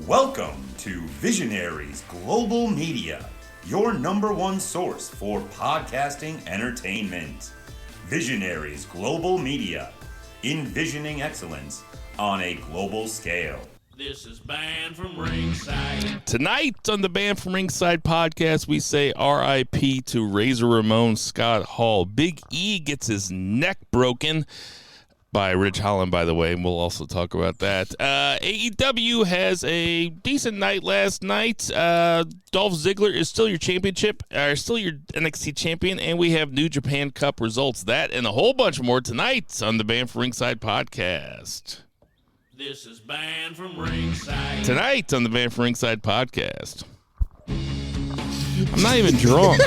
Welcome to Visionaries Global Media, your number one source for podcasting entertainment. Visionaries Global Media, envisioning excellence on a global scale. This is Banned from Ringside. Tonight on the Banned from Ringside podcast, we say R.I.P. to Razor Ramon Scott Hall. Big E gets his neck broken by Ridge Holland, by the way, and we'll also talk about that. AEW has a decent night last night. Dolph Ziggler is still your still your NXT champion, and we have New Japan Cup results. That and a whole bunch more tonight on the Banned from Ringside podcast. This is Banned from Ringside. Tonight on the Banned from Ringside podcast. I'm not even drunk.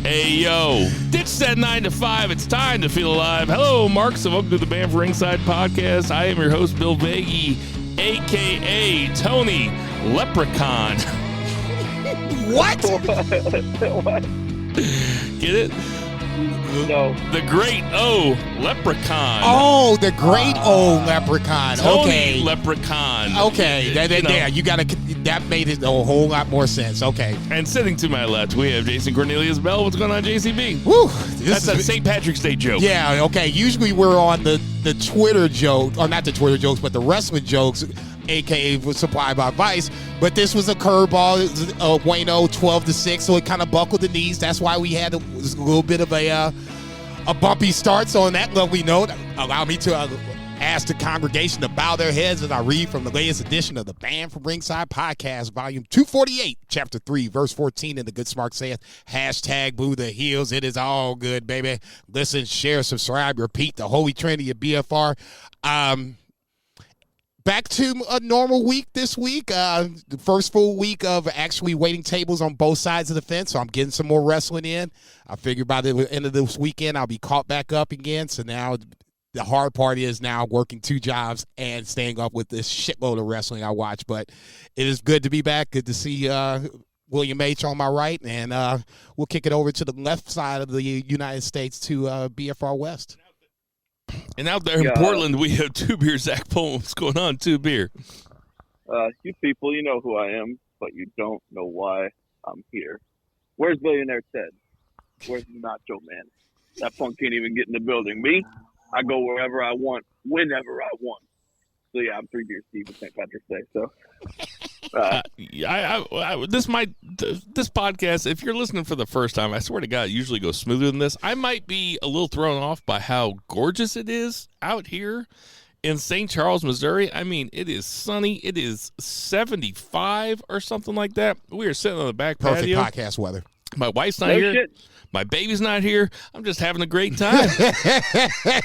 Hey, yo, ditch that 9 to 5. It's time to feel alive. Hello, Marks, and welcome to the Banned from Ringside podcast. I am your host, Bill Vagey, a.k.a. Tony Leprechaun. What? What? Get it? No. The Great O Leprechaun. Oh, the great old leprechaun. Tony Okay. Leprechaun. Okay. That made it a whole lot more sense. Okay. And sitting to my left, we have Jason Cornelius Bell. What's going on, JCB? Woo. That's a St. Patrick's Day joke. Yeah, okay. Usually we're on the Twitter joke, or not the Twitter jokes, but the wrestling jokes, a.k.a. was supplied by Vice. But this was a curveball. It was Wayno 12-6, so it kind of buckled the knees. That's why we had a little bit of a bumpy start. So on that lovely note, allow me to ask the congregation to bow their heads as I read from the latest edition of the Banned from Ringside podcast, volume 248, chapter 3, verse 14. And the good smart saith, hashtag boo the heels. It is all good, baby. Listen, share, subscribe, repeat the holy trinity of BFR. Back to a normal week this week. The first full week of actually waiting tables on both sides of the fence, so I'm getting some more wrestling in. I figure by the end of this weekend, I'll be caught back up again. So now the hard part is now working two jobs and staying up with this shitload of wrestling I watch. But it is good to be back. Good to see William H. on my right. And we'll kick it over to the left side of the United States to BFR West. And out there in Portland, we have Two Beer Zach Pullman. What's going on, Two Beer? You people, you know who I am, but you don't know why I'm here. Where's Billionaire Ted? Where's the Nacho Man? That punk can't even get in the building. Me, I go wherever I want, whenever I want. So yeah, I'm 3 Beer Steve at St. Patrick's Day. So this podcast, if you're listening for the first time, I swear to God, it usually goes smoother than this. I might be a little thrown off by how gorgeous it is out here in St. Charles, Missouri. I mean, it is sunny. It is 75 or something like that. We are sitting on the back patio. Perfect podcast weather. My wife's not no here. shit. My baby's not here. I'm just having a great time.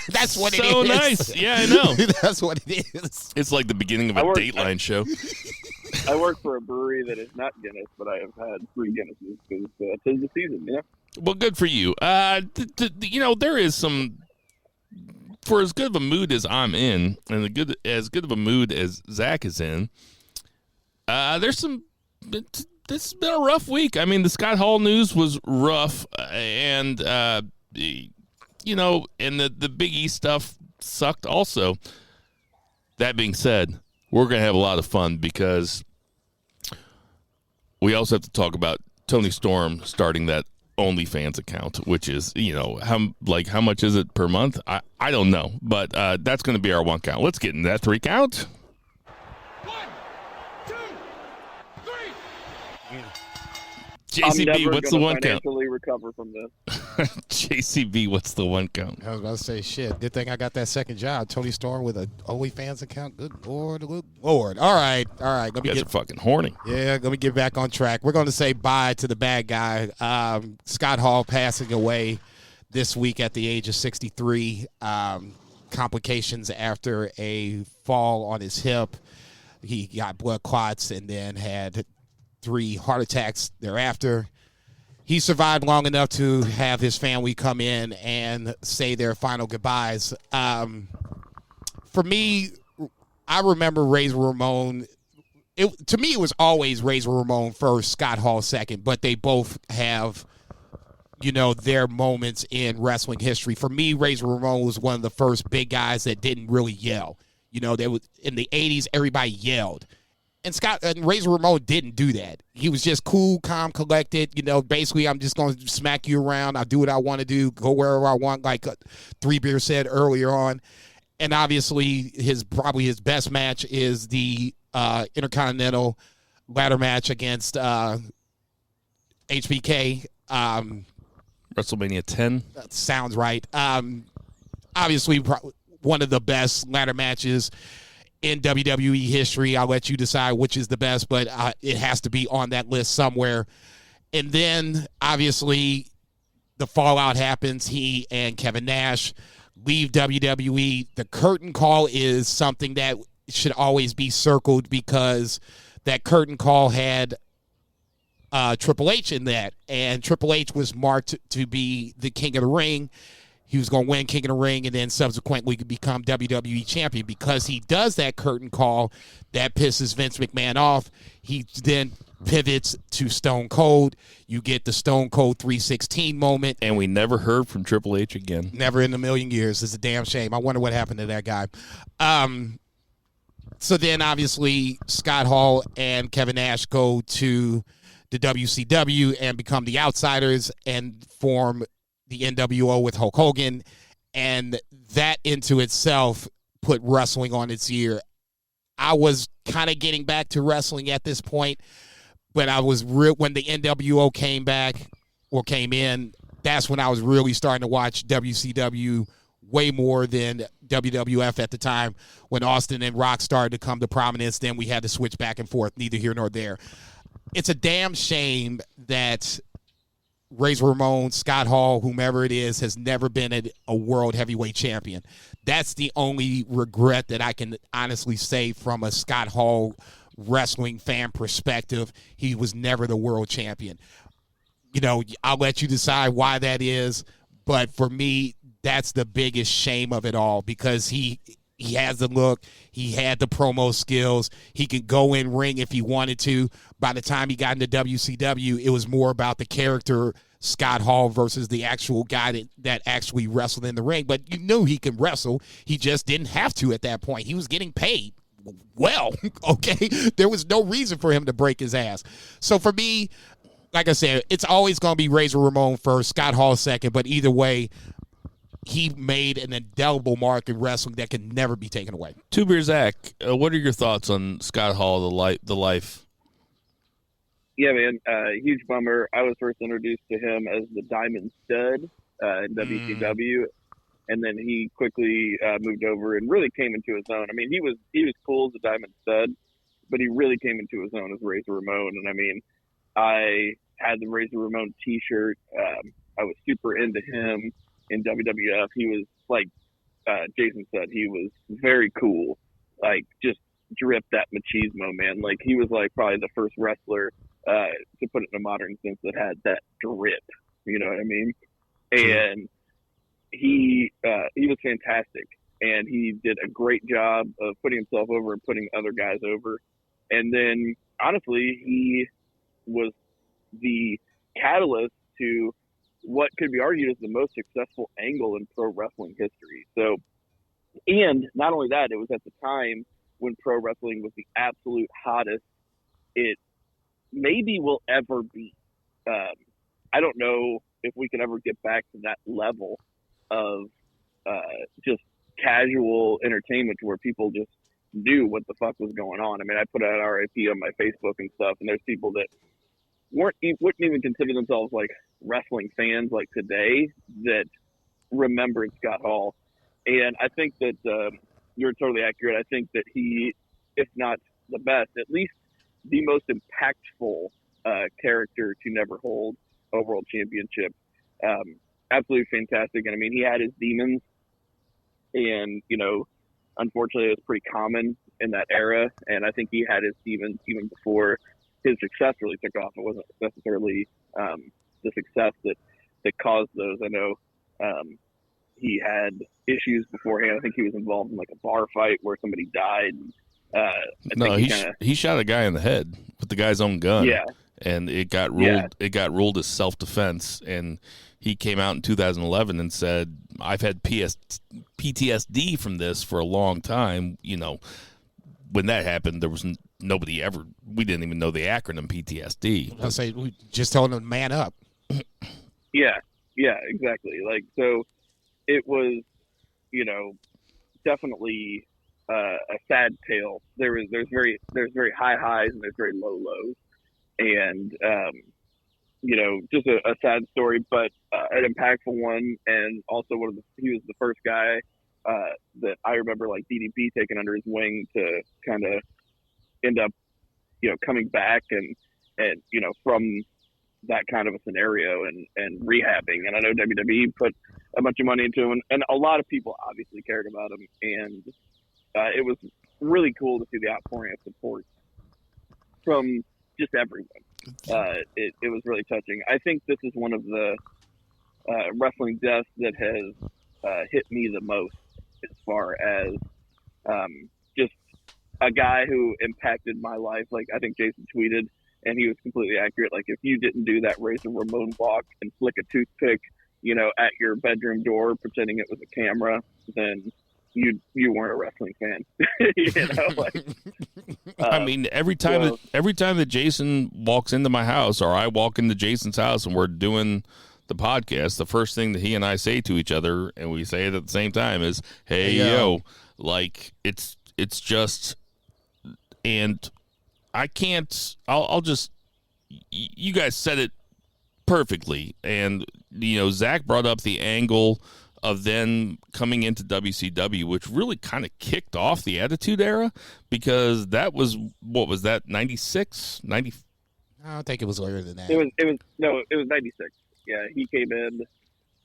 That's what it is. So nice. Yeah, I know. That's what it is. It's like the beginning of a Dateline show. I work for a brewery that is not Guinness, but I have had 3 Guinnesses because tis the season, yeah. Well, good for you. There is some, for as good of a mood as I'm in, and as good of a mood as Zach is in, there's some. This has been a rough week. I mean, the Scott Hall news was rough, and and the Big E stuff sucked also. That being said, we're going to have a lot of fun because we also have to talk about Tony Storm starting that OnlyFans account, which is, how much is it per month? I don't know, but that's going to be our 1 count. Let's get into that 3 count. 1, 2, 3. JCB, what's the 1 count? Financially recover from this. JCB, what's the 1 count? I was about to say, shit. Good thing I got that second job. Tony Storm with an OnlyFans account. Good Lord. All right. You guys are fucking horny. Yeah, let me get back on track. We're going to say bye to the bad guy. Scott Hall passing away this week at the age of 63. Complications after a fall on his hip. He got blood clots and then had 3 heart attacks thereafter. He survived long enough to have his family come in and say their final goodbyes. For me, I remember Razor Ramon. To me, it was always Razor Ramon first, Scott Hall second, but they both have their moments in wrestling history. For me, Razor Ramon was one of the first big guys that didn't really yell. They was in the 80s, everybody yelled. And Razor Ramon didn't do that. He was just cool, calm, collected. Basically, I'm just going to smack you around. I'll do what I want to do, go wherever I want, like Three Beer said earlier on. And obviously, probably his best match is the Intercontinental ladder match against HBK. WrestleMania 10. That sounds right. Obviously, one of the best ladder matches in WWE history. I'll let you decide which is the best, but it has to be on that list somewhere. And then, obviously, the fallout happens. He and Kevin Nash leave WWE. The curtain call is something that should always be circled because that curtain call had Triple H in that, and Triple H was marked to be the King of the Ring. He was going to win King of the Ring and then subsequently become WWE champion. Because he does that curtain call, that pisses Vince McMahon off. He then pivots to Stone Cold. You get the Stone Cold 316 moment. And we never heard from Triple H again. Never in a million years. It's a damn shame. I wonder what happened to that guy. So then, obviously, Scott Hall and Kevin Nash go to the WCW and become the Outsiders and form the NWO with Hulk Hogan, and that into itself put wrestling on its ear. I was kind of getting back to wrestling at this point, but I was when the NWO came in, that's when I was really starting to watch WCW way more than WWF at the time. When Austin and Rock started to come to prominence, then we had to switch back and forth, neither here nor there. It's a damn shame that Razor Ramon, Scott Hall, whomever it is, has never been a world heavyweight champion. That's the only regret that I can honestly say from a Scott Hall wrestling fan perspective. He was never the world champion. I'll let you decide why that is, but for me, that's the biggest shame of it all, because he has the look, he had the promo skills, he could go in ring if he wanted to. By the time he got into WCW, it was more about the character Scott Hall versus the actual guy that actually wrestled in the ring. But you knew he could wrestle. He just didn't have to at that point. He was getting paid well, okay? There was no reason for him to break his ass. So for me, like I said, it's always going to be Razor Ramon first, Scott Hall second, but either way, he made an indelible mark in wrestling that can never be taken away. Two Beer Zach, what are your thoughts on Scott Hall, the life? Yeah, man, huge bummer. I was first introduced to him as the Diamond Stud in WCW, and then he quickly moved over and really came into his own. I mean, he was cool as a Diamond Stud, but he really came into his own as Razor Ramon. And I mean, I had the Razor Ramon T-shirt. I was super into him in WWF. He was like Jason said, he was very cool, like just dripped that machismo, man. Like he was like probably the first wrestler, to put it in a modern sense, that had that drip. You know what I mean? And he was fantastic, and he did a great job of putting himself over and putting other guys over. And then honestly, he was the catalyst to what could be argued as the most successful angle in pro wrestling history. So, and not only that, it was at the time when pro wrestling was the absolute hottest it maybe will ever be. I don't know if we can ever get back to that level of just casual entertainment where people just knew what the fuck was going on. I mean, I put out RIP on my Facebook and stuff, and there's people that wouldn't even consider themselves like wrestling fans like today that remembered Scott Hall. And I think that you're totally accurate. I think that he, if not the best, at least the most impactful character to never hold a world championship. Absolutely fantastic. And I mean, he had his demons, and, you know, unfortunately it was pretty common in that era. And I think he had his demons even before his success really took off. It wasn't necessarily the success that caused those. I know he had issues beforehand. I think he was involved in like a bar fight where somebody died. He shot a guy in the head with the guy's own gun. Yeah. and it got ruled it got ruled as self-defense, and he came out in 2011 and said, I've had PTSD from this for a long time. You know, when that happened, there was we didn't even know the acronym PTSD. I'll say, we just told him to man up. Yeah, exactly. Like, so it was, you know, definitely a sad tale. There's very high highs and there's very low lows, and you know, just a sad story, but an impactful one, and also he was the first guy that I remember, like, DDP taking under his wing to kind of end up, you know, coming back and you know, from that kind of a scenario and rehabbing. And I know WWE put a bunch of money into him, and a lot of people obviously cared about him, and it was really cool to see the outpouring of support from just everyone. It was really touching. I think this is one of the wrestling deaths that has hit me the most, as far as just a guy who impacted my life. Like, I think Jason tweeted, and he was completely accurate. Like, if you didn't do that Razor Ramon walk and flick a toothpick, you know, at your bedroom door pretending it was a camera, then you weren't a wrestling fan. You know, like, I mean, every time that Jason walks into my house, or I walk into Jason's house and we're doing the podcast, the first thing that he and I say to each other, and we say it at the same time, is, "Hey, yo." Like, it's just, and I can't. I'll just. You guys said it perfectly, and you know, Zach brought up the angle of then coming into WCW, which really kind of kicked off the Attitude Era, because that was, what was that, 96, 90? I don't think it was earlier than that. It was 96. Yeah, he came in,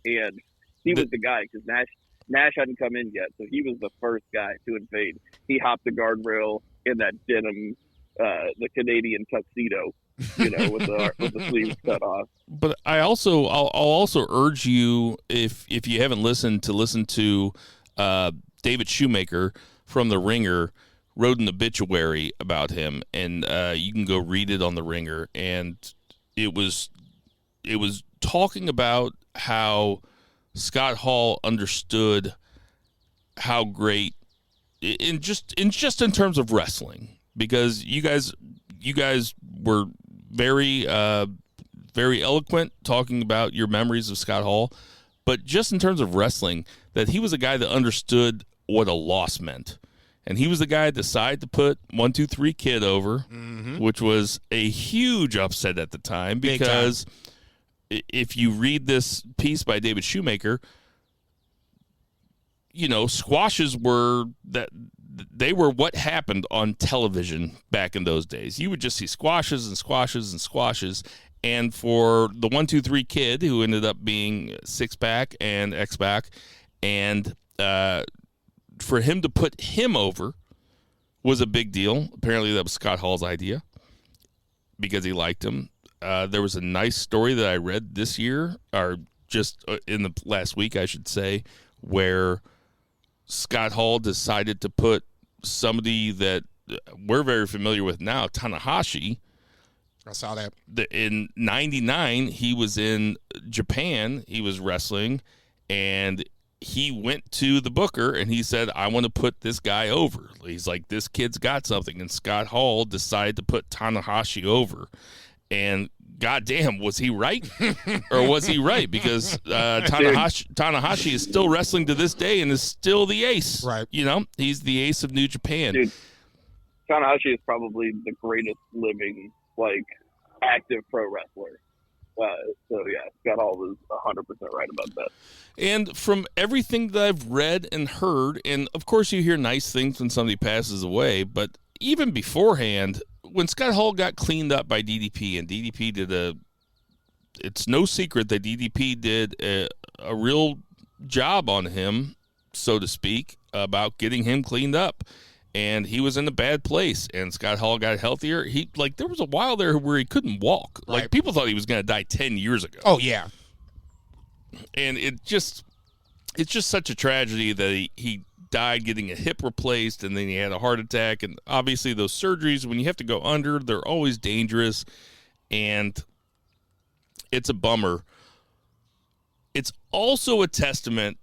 and he was the guy, because Nash hadn't come in yet, so he was the first guy to invade. He hopped the guardrail in that denim, the Canadian tuxedo, you know, with the sleeves cut off. But I'll also urge you, if you haven't listen to David Shoemaker from The Ringer wrote an obituary about him, and you can go read it on The Ringer, and it was talking about how Scott Hall understood how great in terms of wrestling, because you guys were very very eloquent talking about your memories of Scott Hall, but just in terms of wrestling, that he was a guy that understood what a loss meant. And he was the guy that decided to put 1, 2, 3 Kid over, which was a huge upset at the time, because if you read this piece by David Shoemaker, you know, squashes were what happened on television back in those days. You would just see squashes and squashes and squashes. And for the 1, 2, 3 Kid, who ended up being Six-Pack and X-Pac, and for him to put him over was a big deal. Apparently that was Scott Hall's idea, because he liked him. There was a nice story that I read this year, or just in the last week, I should say, where Scott Hall decided to put somebody that we're very familiar with now, Tanahashi. I saw that. In 99, he was in Japan. He was wrestling, and he went to the booker, and he said, I want to put this guy over. He's like, this kid's got something. And Scott Hall decided to put Tanahashi over. And goddamn, was he right? Or was he right? Because Tanahashi is still wrestling to this day and is still the ace. Right. You know, he's the ace of New Japan. Dude, Tanahashi is probably the greatest living, like, active pro wrestler. So yeah, Scott Hall was 100% right about that. And from everything that I've read and heard, and of course you hear nice things when somebody passes away, but even beforehand, when Scott Hall got cleaned up by DDP, and DDP did it's no secret that DDP did a real job on him, so to speak, about getting him cleaned up. And he was in a bad place, and Scott Hall got healthier. There was a while there where he couldn't walk. Right. Like, people thought he was going to die 10 years ago. Oh, yeah. And it's just such a tragedy that he died getting a hip replaced, and then he had a heart attack. And obviously those surgeries, when you have to go under, they're always dangerous. And it's a bummer. It's also a testament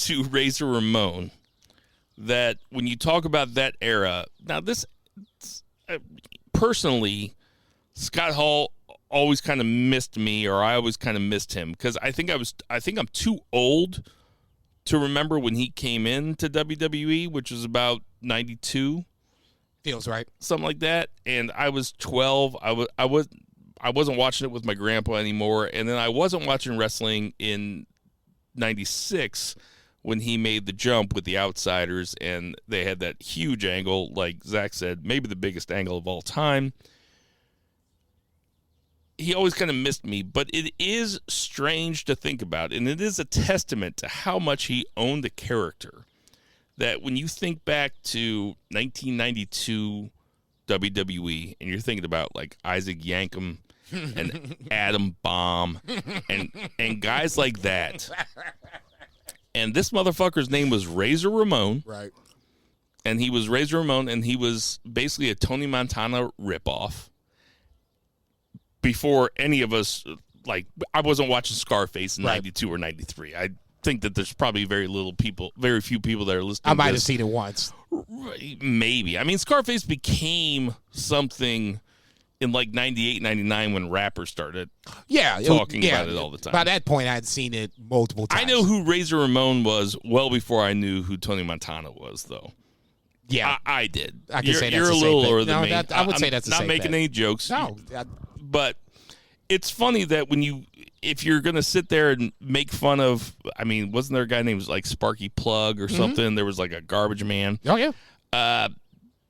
to Razor Ramon that when you talk about that era, now this, personally, Scott Hall always kind of missed me, or I always kind of missed him, because I think I'm too old to remember when he came into WWE, which was about 92. Feels right. Something like that. And I was 12. I wasn't watching it with my grandpa anymore. And then I wasn't watching wrestling in 96 when he made the jump with the Outsiders, and they had that huge angle, like Zach said, maybe the biggest angle of all time. He always kind of missed me, but it is strange to think about, and it is a testament to how much he owned the character, that when you think back to 1992 WWE, and you're thinking about like Isaac Yankem and Adam Bomb and guys like that, and this motherfucker's name was Razor Ramon, right? And he was Razor Ramon, and he was basically a Tony Montana ripoff. Before any of us, like, I wasn't watching Scarface in 92 or 93. I think that there's probably very few people that are listening. I might have seen it once. Maybe. I mean, Scarface became something in like 98, 99 when rappers started talking about it all the time. By that point, I had seen it multiple times. I know who Razor Ramon was well before I knew who Tony Montana was, though. Yeah. I did. I can say that's you're a the little same lower thing. than me. I would say that's the same not making thing. any jokes. No. But it's funny that if you're going to sit there and make fun of, I mean, wasn't there a guy named like Sparky Plug or something? There was like a Garbage Man. Oh, yeah.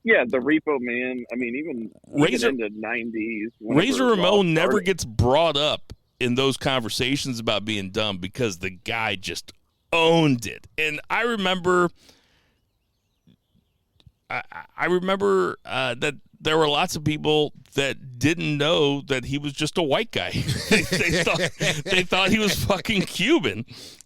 Yeah, the Repo Man. I mean, even in the 90s. Razor Ramon never gets brought up in those conversations about being dumb because the guy just owned it. And I remember that there were lots of people that didn't know that he was just a white guy. they thought he was fucking Cuban,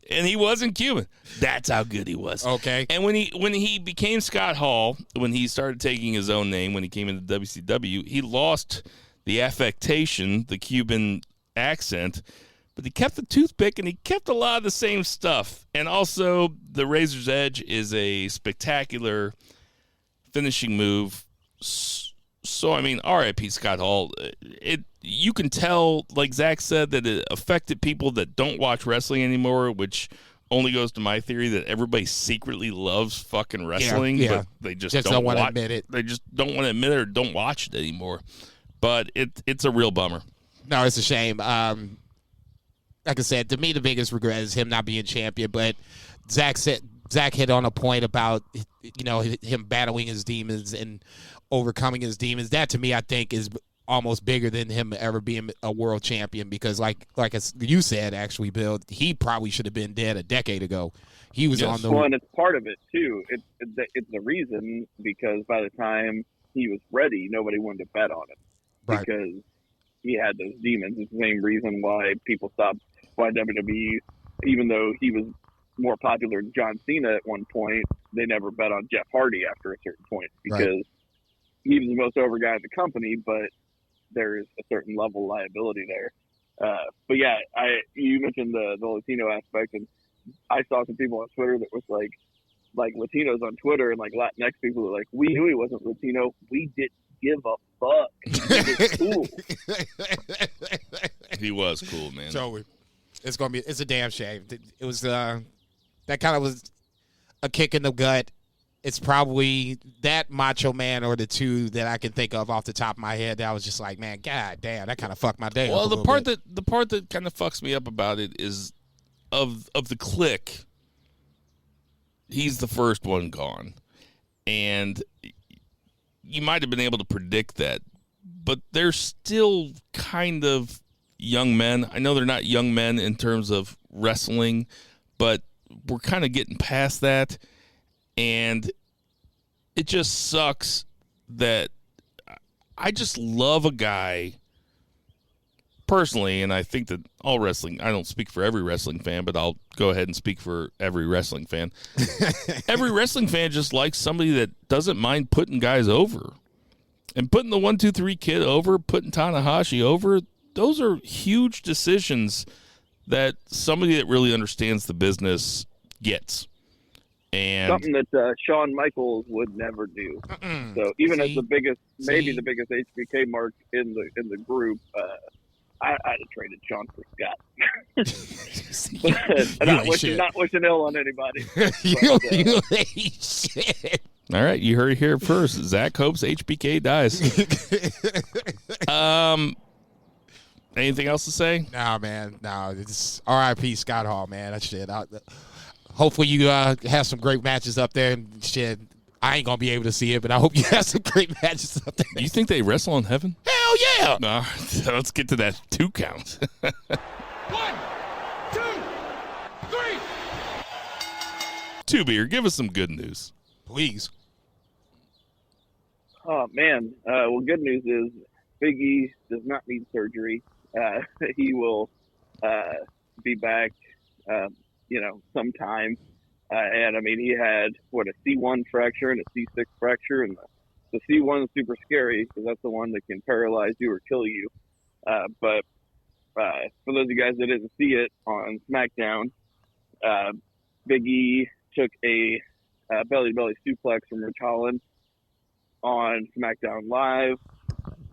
and he wasn't Cuban. That's how good he was. Okay. And when he became Scott Hall, when he started taking his own name, when he came into WCW, he lost the affectation, the Cuban accent, but he kept the toothpick, and he kept a lot of the same stuff. And also, the Razor's Edge is a spectacular finishing move. So, I mean, R.I.P. Scott Hall. You can tell, like Zach said, that it affected people that don't watch wrestling anymore, which only goes to my theory that everybody secretly loves fucking wrestling, but they just don't want to admit it. They just don't want to admit it or don't watch it anymore. But it's a real bummer. No, it's a shame. Like I said, to me, the biggest regret is him not being champion, but Zach hit on a point about, him battling his demons and overcoming his demons. That, to me, I think is almost bigger than him ever being a world champion, because like you said, actually, Bill, he probably should have been dead a decade ago. He was on the... Well, and it's part of it, too. It's the reason, because by the time he was ready, nobody wanted to bet on him. Right. Because he had those demons. It's the same reason why people stopped, why WWE, even though he was more popular than John Cena at one point, they never bet on Jeff Hardy after a certain point, because he was the most over guy in the company, but there's a certain level of liability there. But yeah, you mentioned the Latino aspect, and I saw some people on Twitter that was like Latinos on Twitter and like Latinx people are like, we knew he wasn't Latino. We didn't give a fuck. He was cool. He was cool, man. So it's a damn shame. It was that kind of was a kick in the gut. It's probably that Macho Man or the two that I can think of off the top of my head that I was just like, man, god damn, that kind of fucked my day up. Well, the part that kind of fucks me up about it is of the clique, he's the first one gone. And you might have been able to predict that, but they're still kind of young men. I know they're not young men in terms of wrestling, but we're kind of getting past that. And it just sucks that I just love a guy personally, and I think that all wrestling, I don't speak for every wrestling fan, but I'll go ahead and speak for every wrestling fan. Every wrestling fan just likes somebody that doesn't mind putting guys over. And putting the 1, 2, 3 kid over, putting Tanahashi over, those are huge decisions that somebody that really understands the business gets. And something that Shawn Michaels would never do. So even as the biggest, maybe the biggest HBK mark in the group, I'd have traded Shawn for Scott. Not wishing ill on anybody. You ain't shit. All right, you heard it here first. Zach hopes HBK dies. Anything else to say? Nah, man. Nah, it's R.I.P. Scott Hall, man. That shit. Hopefully you have some great matches up there. And shit, I ain't going to be able to see it, but I hope you have some great matches up there. Do you think they wrestle in heaven? Hell yeah! No, let's get to that 2 count. 1, 2, 3. 2 Beer, give us some good news. Please. Oh, man. Well, good news is Big E does not need surgery. He will be back, sometime. And, I mean, he had, a C1 fracture and a C6 fracture. And the C1 is super scary because that's the one that can paralyze you or kill you. But for those of you guys that didn't see it on SmackDown, Big E took a belly-to-belly suplex from Rich Holland on SmackDown Live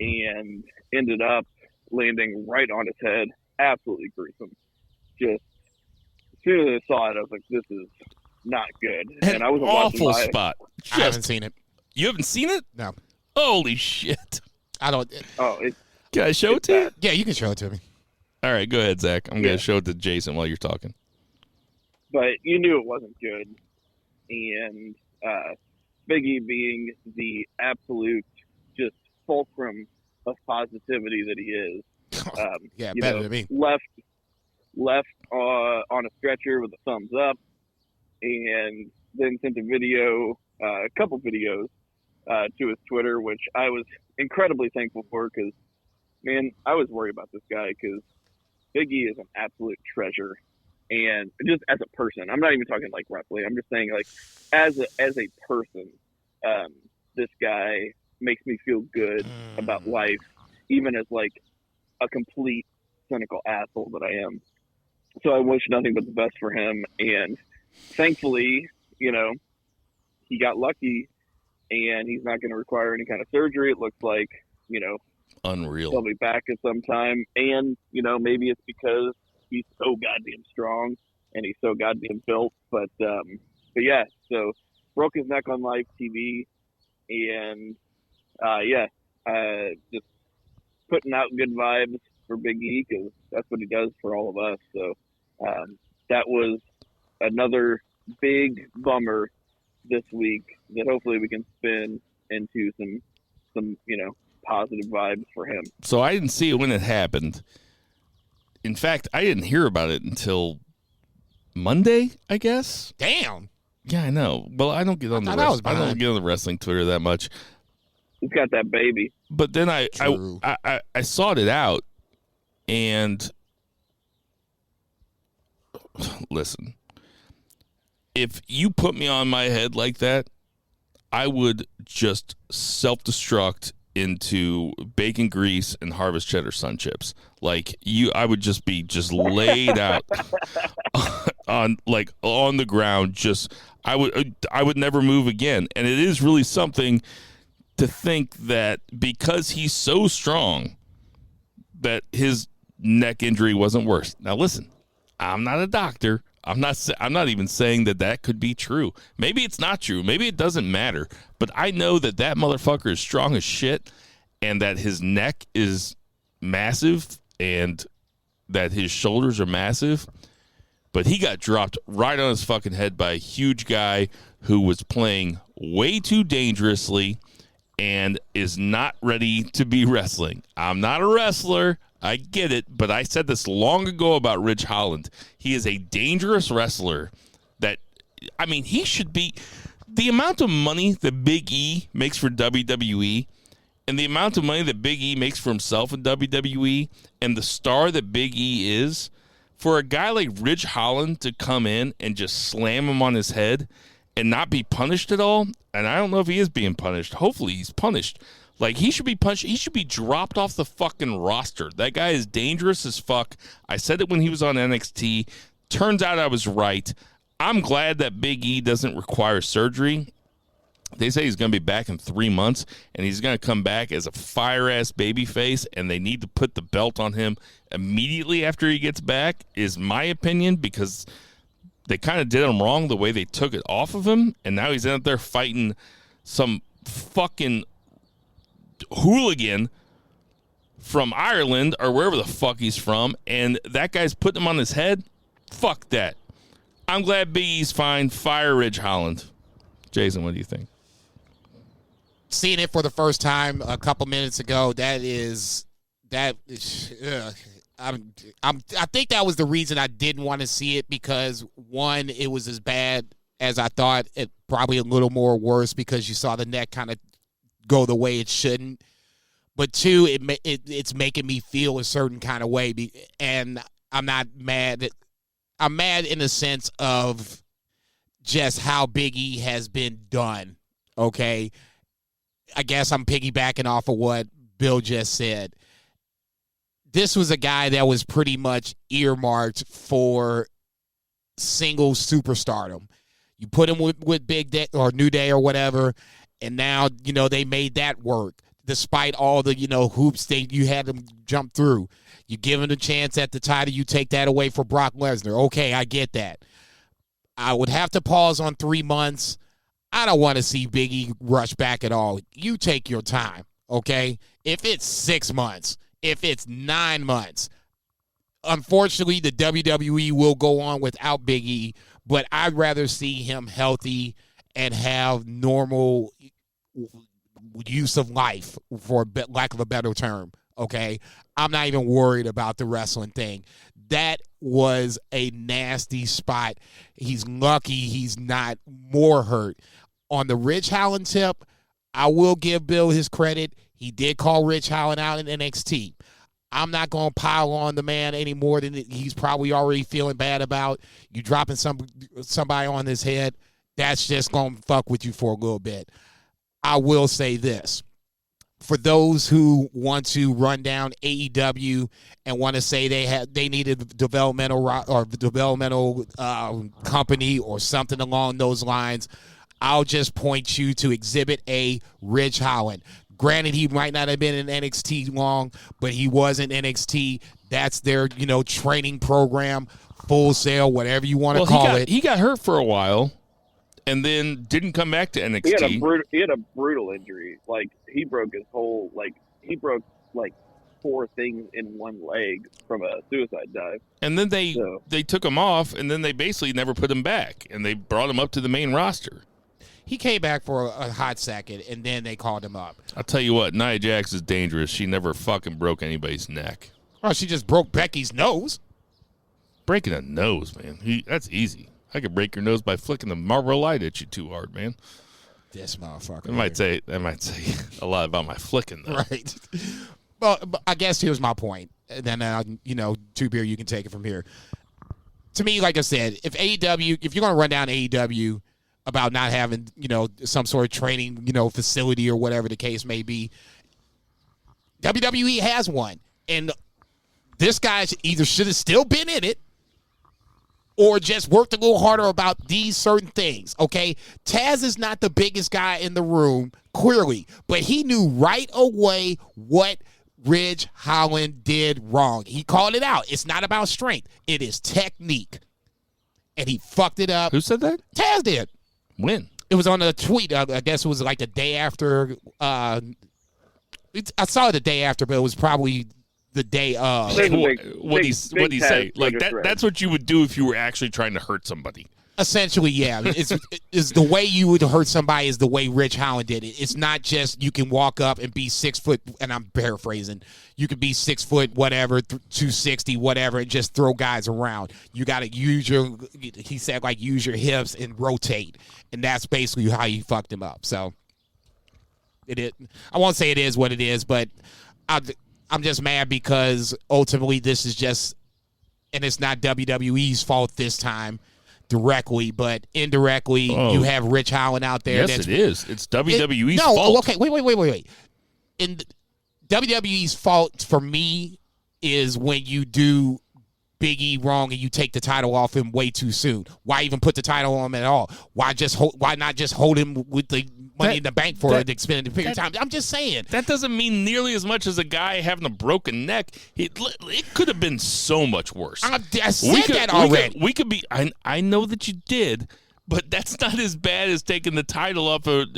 and ended up landing right on his head. Absolutely gruesome. Just as soon as I saw it, I was like, this is not good. And I was awful spot. I haven't seen it. You haven't seen it? No. Holy shit. I don't. Can I show it to you? Yeah, you can show it to me. All right, go ahead, Zach. I'm going to show it to Jason while you're talking. But you knew it wasn't good. And Big E being the absolute just fulcrum of positivity that he is. Yeah, better than me. Left on a stretcher with a thumbs up, and then sent a couple videos to his Twitter, which I was incredibly thankful for because, man, I was worried about this guy because Big E is an absolute treasure. And just as a person, I'm not even talking like wrestling. I'm just saying, like, as a person, this guy makes me feel good about life, even as like a complete cynical asshole that I am. So I wish nothing but the best for him. And thankfully, he got lucky, and he's not going to require any kind of surgery. It looks like, unreal. He'll be back at some time, and maybe it's because he's so goddamn strong and he's so goddamn built. But yeah, so broke his neck on live TV, and just putting out good vibes for Big E because that's what he does for all of us. So that was another big bummer this week that hopefully we can spin into some positive vibes for him. So I didn't see it when it happened. In fact, I didn't hear about it until Monday, I guess. Damn. Yeah, I know. Well, I don't get on the wrestling Twitter that much. He's got that baby. But then I sought it out, and listen, if you put me on my head like that, I would just self-destruct into bacon grease and Harvest Cheddar Sun Chips. Like I would just be laid out on the ground. I would never move again. And it is really something to think that because he's so strong that his neck injury wasn't worse. Now listen, I'm not a doctor. I'm not even saying that could be true. Maybe it's not true. Maybe it doesn't matter. But I know that motherfucker is strong as shit, and that his neck is massive, and that his shoulders are massive. But he got dropped right on his fucking head by a huge guy who was playing way too dangerously and is not ready to be wrestling. I'm not a wrestler. I get it, but I said this long ago about Ridge Holland. He is a dangerous wrestler he should be. The amount of money that Big E makes for WWE and the amount of money that Big E makes for himself in WWE and the star that Big E is, for a guy like Ridge Holland to come in and just slam him on his head and not be punished at all, and I don't know if he is being punished. Hopefully he's punished. Like, he should be punched. He should be dropped off the fucking roster. That guy is dangerous as fuck. I said it when he was on NXT. Turns out I was right. I'm glad that Big E doesn't require surgery. They say he's going to be back in 3 months, and he's going to come back as a fire-ass babyface, and they need to put the belt on him immediately after he gets back, is my opinion, because they kind of did him wrong the way they took it off of him, and now he's out there fighting some fucking hooligan from Ireland or wherever the fuck he's from, and that guy's putting him on his head. Fuck that. I'm glad Big E's fine. Fire Ridge Holland. Jason, what do you think? Seeing it for the first time a couple minutes ago, I think that was the reason I didn't want to see it, because one, it was as bad as I thought. It probably a little more worse because you saw the neck kind of go the way it shouldn't. But two, it's making me feel a certain kind of way, and I'm not mad. I'm mad in the sense of just how Big E has been done, okay? I guess I'm piggybacking off of what Bill just said. This was a guy that was pretty much earmarked for single superstardom. You put him with Big Day or New Day or whatever, and now, they made that work despite all the, hoops you had them jump through. You give him a chance at the title, you take that away for Brock Lesnar. Okay, I get that. I would have to pause on 3 months. I don't want to see Big E rush back at all. You take your time, okay? If it's 6 months, if it's 9 months, unfortunately, the WWE will go on without Big E, but I'd rather see him healthy and have normal use of life, for lack of a better term, okay? I'm not even worried about the wrestling thing. That was a nasty spot. He's lucky he's not more hurt. On the Ridge Holland tip, I will give Bill his credit. He did call Ridge Holland out in NXT. I'm not going to pile on the man any more than he's probably already feeling bad about. You dropping somebody on his head, that's just going to fuck with you for a little bit. I will say this. For those who want to run down AEW and want to say they need a developmental company or something along those lines, I'll just point you to Exhibit A, Ridge Holland. Granted, he might not have been in NXT long, but he was in NXT. That's their, training program, Full Sail, whatever you want to call it. He got hurt for a while and then didn't come back to NXT. He had a brutal injury. Like, he broke his whole, he broke 4 things in one leg from a suicide dive. And then they took him off, and then they basically never put him back, and they brought him up to the main roster. He came back for a hot second, and then they called him up. I'll tell you what, Nia Jax is dangerous. She never fucking broke anybody's neck. Oh, she just broke Becky's nose. Breaking a nose, man. That's easy. I could break your nose by flicking the Marlboro Light at you too hard, man. This motherfucker. That might say a lot about my flicking, though. Right. Well, I guess here's my point. And then, Two Beer, you can take it from here. To me, like I said, if you're going to run down AEW about not having, some sort of training, facility or whatever the case may be, WWE has one. And this guy either should have still been in it or just worked a little harder about these certain things, okay? Taz is not the biggest guy in the room, clearly, but he knew right away what Ridge Holland did wrong. He called it out. It's not about strength. It is technique. And he fucked it up. Who said that? Taz did. When? It was on a tweet. I guess it was like the day after. I saw it the day after, but it was probably the day of. What he say? Like that's what you would do if you were actually trying to hurt somebody. Essentially, yeah. It's the way you would hurt somebody is the way Ridge Holland did it. It's not just you can walk up and be 6 foot, and I'm paraphrasing. You could be 6 foot, whatever, 260, whatever, and just throw guys around. You got to use use your hips and rotate, and that's basically how you fucked him up. So, I won't say it is what it is, but I'm just mad because ultimately this is just, and it's not WWE's fault this time. Directly, but indirectly, you have Ridge Holland out there. Yes, it is. It's WWE's fault. Okay, wait. in WWE's fault for me is when you do Big E wrong and you take the title off him way too soon. Why even put the title on him at all? Why not just hold him with the money in the bank for an extended period of time? I'm just saying. That doesn't mean nearly as much as a guy having a broken neck. It could have been so much worse. I said that already. We could be. I know that you did. But that's not as bad as taking the title off of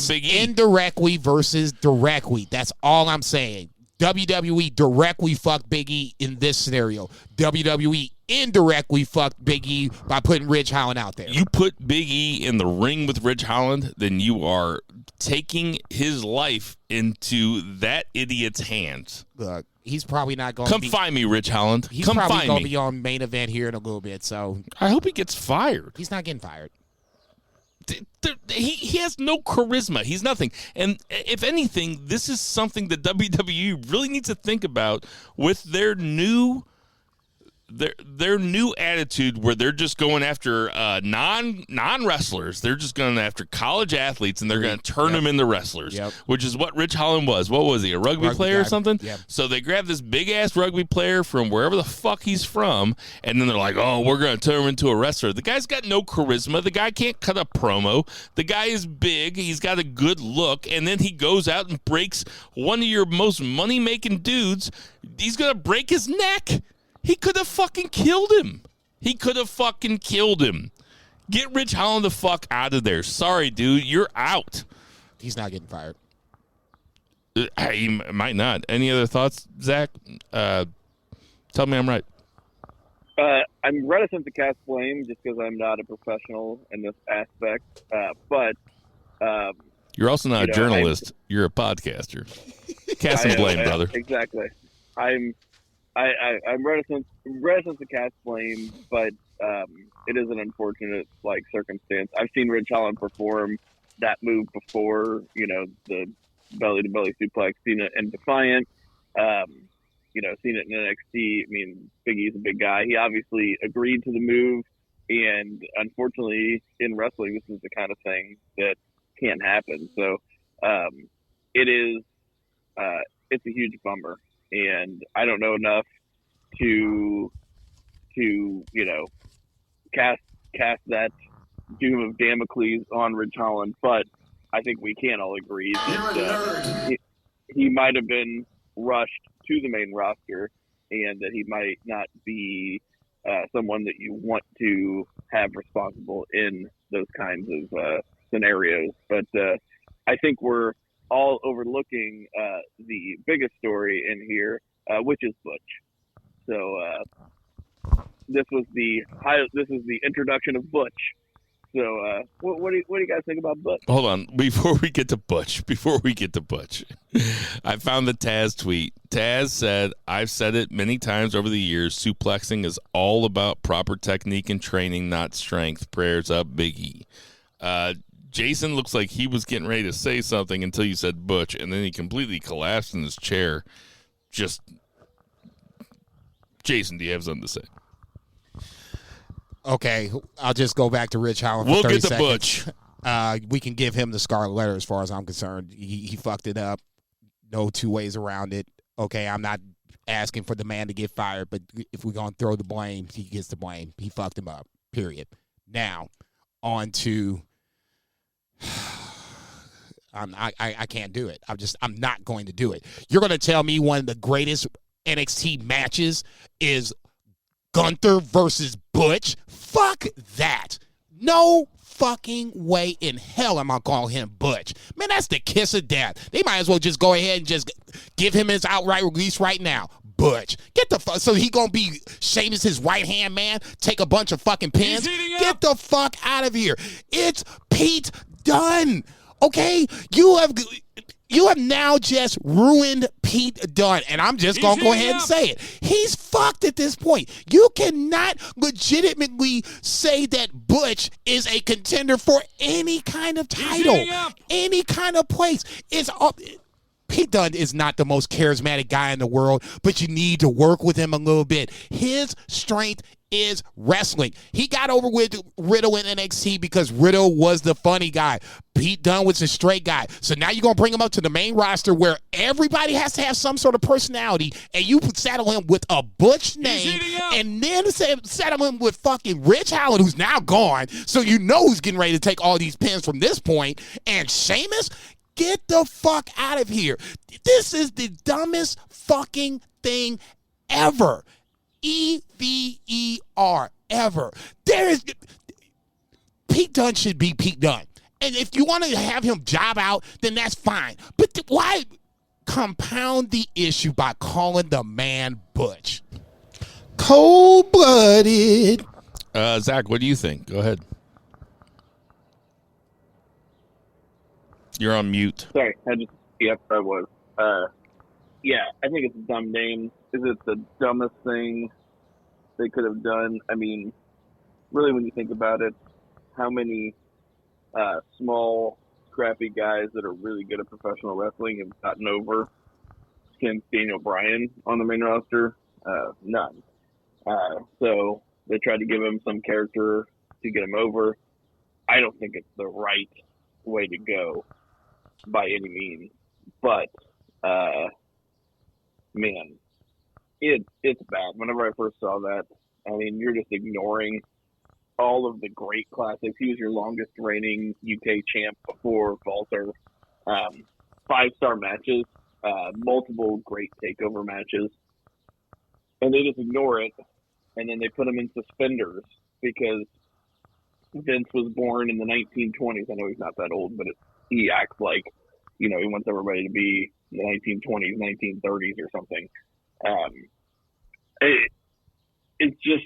Big E. Indirectly versus directly. That's all I'm saying. WWE directly fucked Big E in this scenario. WWE indirectly fucked Big E by putting Ridge Holland out there. You put Big E in the ring with Ridge Holland, then you are taking his life into that idiot's hands. Look, he's probably not going to Come find me, Ridge Holland. He's Come probably find going to me. be on main event here in a little bit, so I hope he gets fired. he's not getting fired. He has no charisma. He's nothing. And if anything, this is something that WWE really needs to think about with their new attitude, where they're just going after non wrestlers. They're just going after college athletes, and they're going to turn them into wrestlers, which is what Rich Holland was. What was he, a rugby player or something? Yep. So they grab this big ass rugby player from wherever the fuck he's from, and then they're like, "Oh, we're going to turn him into a wrestler." The guy's got no charisma. The guy can't cut a promo. The guy is big. He's got a good look, and then he goes out and breaks one of your most money making dudes. He's going to break his neck. He could have fucking killed him. Get Rich Holland the fuck out of there. Sorry, dude. You're out. He's not getting fired. He might not. Any other thoughts, Zach? Tell me I'm right. I'm reticent to cast blame just because I'm not a professional in this aspect. But you're also not a journalist. You're a podcaster. Cast some blame, brother. Exactly. I'm reticent to cast blame, but it is an unfortunate circumstance. I've seen Ridge Holland perform that move before, the belly to belly suplex, seen it in Defiant, seen it in NXT. I mean, Big E's a big guy. He obviously agreed to the move, and unfortunately in wrestling, this is the kind of thing that can't happen. So it's a huge bummer. And I don't know enough to cast that doom of Damocles on Ridge Holland, but I think we can all agree that he might have been rushed to the main roster, and that he might not be someone that you want to have responsible in those kinds of scenarios. But I think we're all overlooking the biggest story in here, which is Butch. So this was the introduction of Butch. So what do you guys think about Butch? Hold on, before we get to Butch, I found the Taz tweet. Taz said, "I've said it many times over the years. Suplexing is all about proper technique and training, not strength. Prayers up, Big E." Jason looks like he was getting ready to say something until you said Butch, and then he completely collapsed in his chair. Jason, do you have something to say? Okay, I'll just go back to Rich Holland for 30 seconds. Butch. We can give him the scarlet letter as far as I'm concerned. He fucked it up. No two ways around it. Okay, I'm not asking for the man to get fired, but if we're going to throw the blame, he gets the blame. He fucked him up, period. Now, on to... I can't do it. I'm not going to do it. You're going to tell me one of the greatest NXT matches is Gunther versus Butch? Fuck that. No fucking way in hell am I calling him Butch. Man, that's the kiss of death. They might as well just go ahead and just give him his outright release right now. Butch. Get the fuck. So he gonna be Sheamus his right hand man? Take a bunch of fucking pins? Get the fuck out of here. It's Pete Dunne. Okay? You have now just ruined Pete Dunne, and I'm just going to go ahead and say it. He's fucked at this point. You cannot legitimately say that Butch is a contender for any kind of title, any kind of place. It's up. Pete Dunne is not the most charismatic guy in the world, but you need to work with him a little bit. His strength is wrestling. He got over with Riddle in NXT because Riddle was the funny guy. Pete Dunne was the straight guy. So now you're going to bring him up to the main roster where everybody has to have some sort of personality, and you saddle him with a Butch name, and then saddle him with fucking Rich Holland, who's now gone, so you know who's getting ready to take all these pins from this point, and Sheamus. Get the fuck out of here. This is the dumbest fucking thing ever. EVER, ever. Pete Dunne should be Pete Dunne. And if you want to have him job out, then that's fine. But why compound the issue by calling the man Butch? Cold-blooded. Zach, what do you think? Go ahead. You're on mute. Sorry, yep, I was. Yeah, I think it's a dumb name. Is it the dumbest thing they could have done? I mean, really, when you think about it, how many small, scrappy guys that are really good at professional wrestling have gotten over since Daniel Bryan on the main roster? None. So they tried to give him some character to get him over. I don't think it's the right way to go by any means, but man, it's bad. Whenever I first saw that, I mean, you're just ignoring all of the great classics. He was your longest reigning UK champ before Walter. 5-star matches, multiple great takeover matches, and they just ignore it, and then they put him in suspenders because Vince was born in the 1920s. I know he's not that old, but he acts like, he wants everybody to be in the 1920s, 1930s or something. It's just,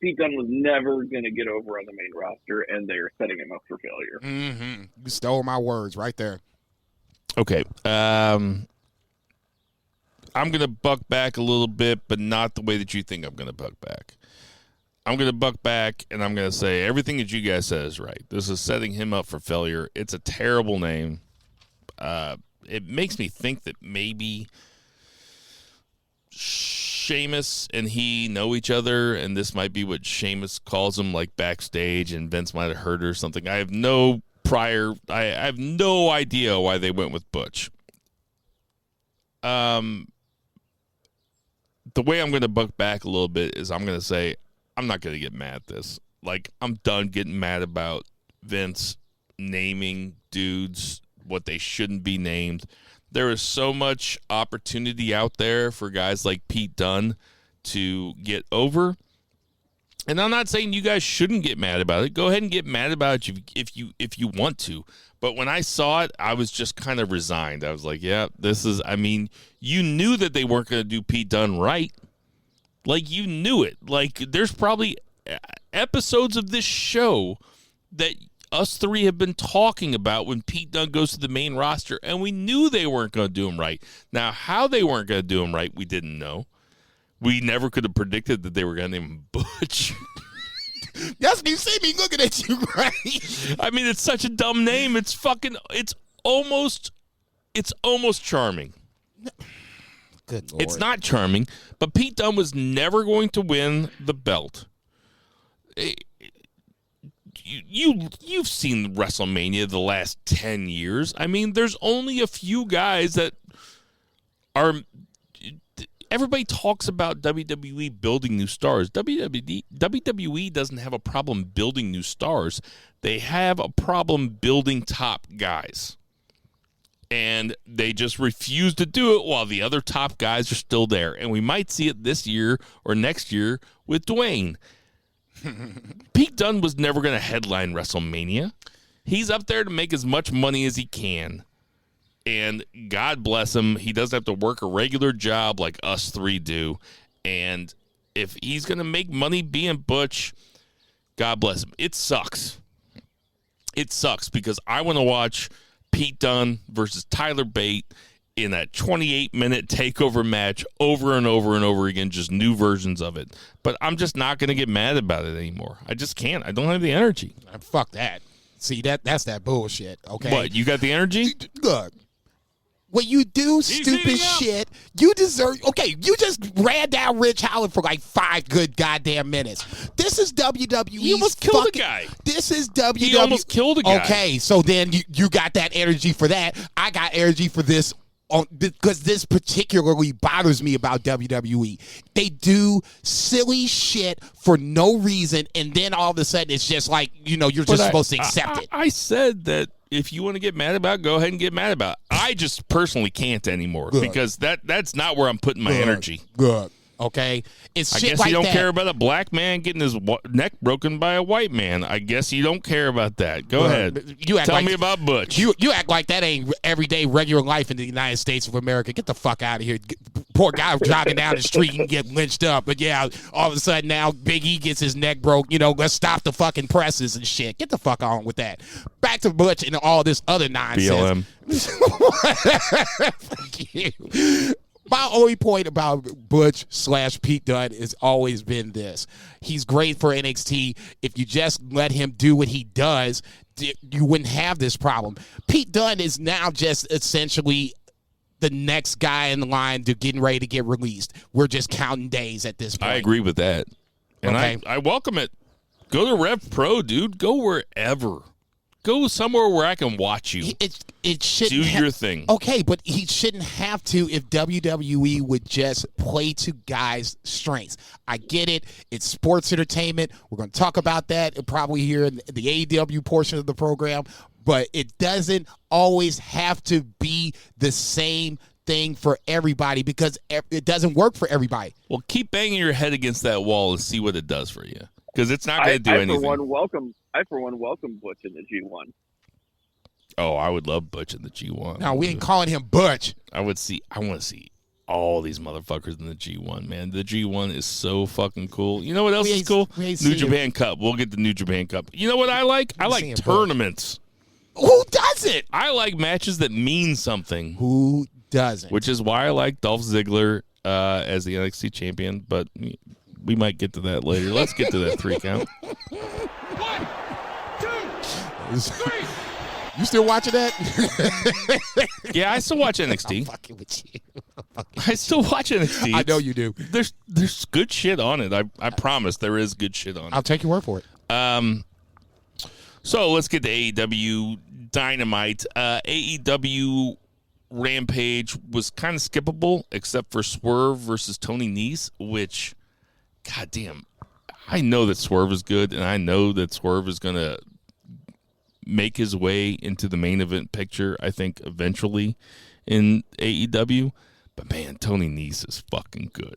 Pete Dunne was never going to get over on the main roster, and they're setting him up for failure. Mm-hmm. You stole my words right there. Okay. I'm going to buck back a little bit, but not the way that you think I'm going to buck back. I'm going to buck back, and I'm going to say everything that you guys said is right. This is setting him up for failure. It's a terrible name. It makes me think that maybe Sheamus and he know each other, and this might be what Sheamus calls him, like, backstage, and Vince might have heard it or something. I have no idea why they went with Butch. The way I'm going to buck back a little bit is I'm going to say I'm not going to get mad at this. Like, I'm done getting mad about Vince naming dudes what they shouldn't be named. There is so much opportunity out there for guys like Pete Dunne to get over. And I'm not saying you guys shouldn't get mad about it. Go ahead and get mad about it if you want to. But when I saw it, I was just kind of resigned. I was like, yeah, you knew that they weren't going to do Pete Dunne right. Like, you knew it. Like, there's probably episodes of this show that us three have been talking about when Pete Dunne goes to the main roster, and we knew they weren't going to do him right. Now, how they weren't going to do him right, we didn't know. We never could have predicted that they were going to name him Butch. That's when you see me looking at you, right? I mean, it's such a dumb name. It's almost charming. Good Lord. It's not charming, but Pete Dunne was never going to win the belt. You've seen WrestleMania the last 10 years. I mean, there's only a few guys that are. Everybody talks about WWE building new stars. WWE doesn't have a problem building new stars. They have a problem building top guys. And they just refuse to do it while the other top guys are still there. And we might see it this year or next year with Dwayne. Pete Dunne was never going to headline WrestleMania. He's up there to make as much money as he can. And God bless him, he doesn't have to work a regular job like us three do. And if he's going to make money being Butch, God bless him. It sucks. It sucks because I want to watch Pete Dunne versus Tyler Bate in that 28-minute takeover match over and over and over again, just new versions of it. But I'm just not going to get mad about it anymore. I just can't. I don't have the energy. Fuck that. See, that's that bullshit, okay? What, you got the energy? Look, when you do stupid shit, you deserve. Okay, you just ran down Rich Holland for like 5 good goddamn minutes. This is WWE. He almost killed a guy. This is WWE. He almost killed a guy. Okay, so then you got that energy for that. I got energy for this. Because this particularly bothers me about WWE. They do silly shit for no reason, and then all of a sudden it's just like, you're just supposed to accept it. I said that if you want to get mad about it, go ahead and get mad about it. I just personally can't anymore because that's not where I'm putting my energy. Good. Okay? It's I shit guess like you don't that. care about a black man getting his neck broken by a white man. I guess you don't care about that. Go ahead. Tell me about Butch. You act like that ain't everyday regular life in the United States of America. Get the fuck out of here. Poor guy jogging down the street and get lynched up. But yeah, all of a sudden now Big E gets his neck broke. Let's stop the fucking presses and shit. Get the fuck on with that. Back to Butch and all this other nonsense. BLM. Fuck you. My only point about Butch/Pete Dunne has always been this. He's great for NXT. If you just let him do what he does, you wouldn't have this problem. Pete Dunne is now just essentially the next guy in the line to getting ready to get released. We're just counting days at this point. I agree with that. And Okay. I welcome it. Go to Rev Pro, dude. Go wherever. Go somewhere where I can watch you. It shouldn't do your thing. Okay, but he shouldn't have to if WWE would just play to guys' strengths. I get it. It's sports entertainment. We're going to talk about that probably here in the AEW portion of the program, but it doesn't always have to be the same thing for everybody because it doesn't work for everybody. Well, keep banging your head against that wall and see what it does for you because it's not going to do anything. I, for one, welcome Butch in the G1. Oh, I would love Butch in the G1. No, we ain't calling him Butch. I want to see all these motherfuckers in the G1, man. The G1 is so fucking cool. You know what else is cool? New Japan Cup. We'll get the New Japan Cup. You know what I like? I like tournaments. Who doesn't? I like matches that mean something. Who doesn't? Which is why I like Dolph Ziggler as the NXT champion, but we might get to that later. Let's get to that 3 count. 1, 2, 3. You still watching that? Yeah, I still watch NXT. I'm fucking with you. I still watch NXT. I know you do. There's good shit on it. I promise there is good shit on it. I'll take your word for it. So let's get to AEW Dynamite. AEW Rampage was kind of skippable except for Swerve versus Tony Nese, which, goddamn, I know that Swerve is good, and I know that Swerve is going to make his way into the main event picture, I think, eventually in AEW. But, man, Tony Nese is fucking good.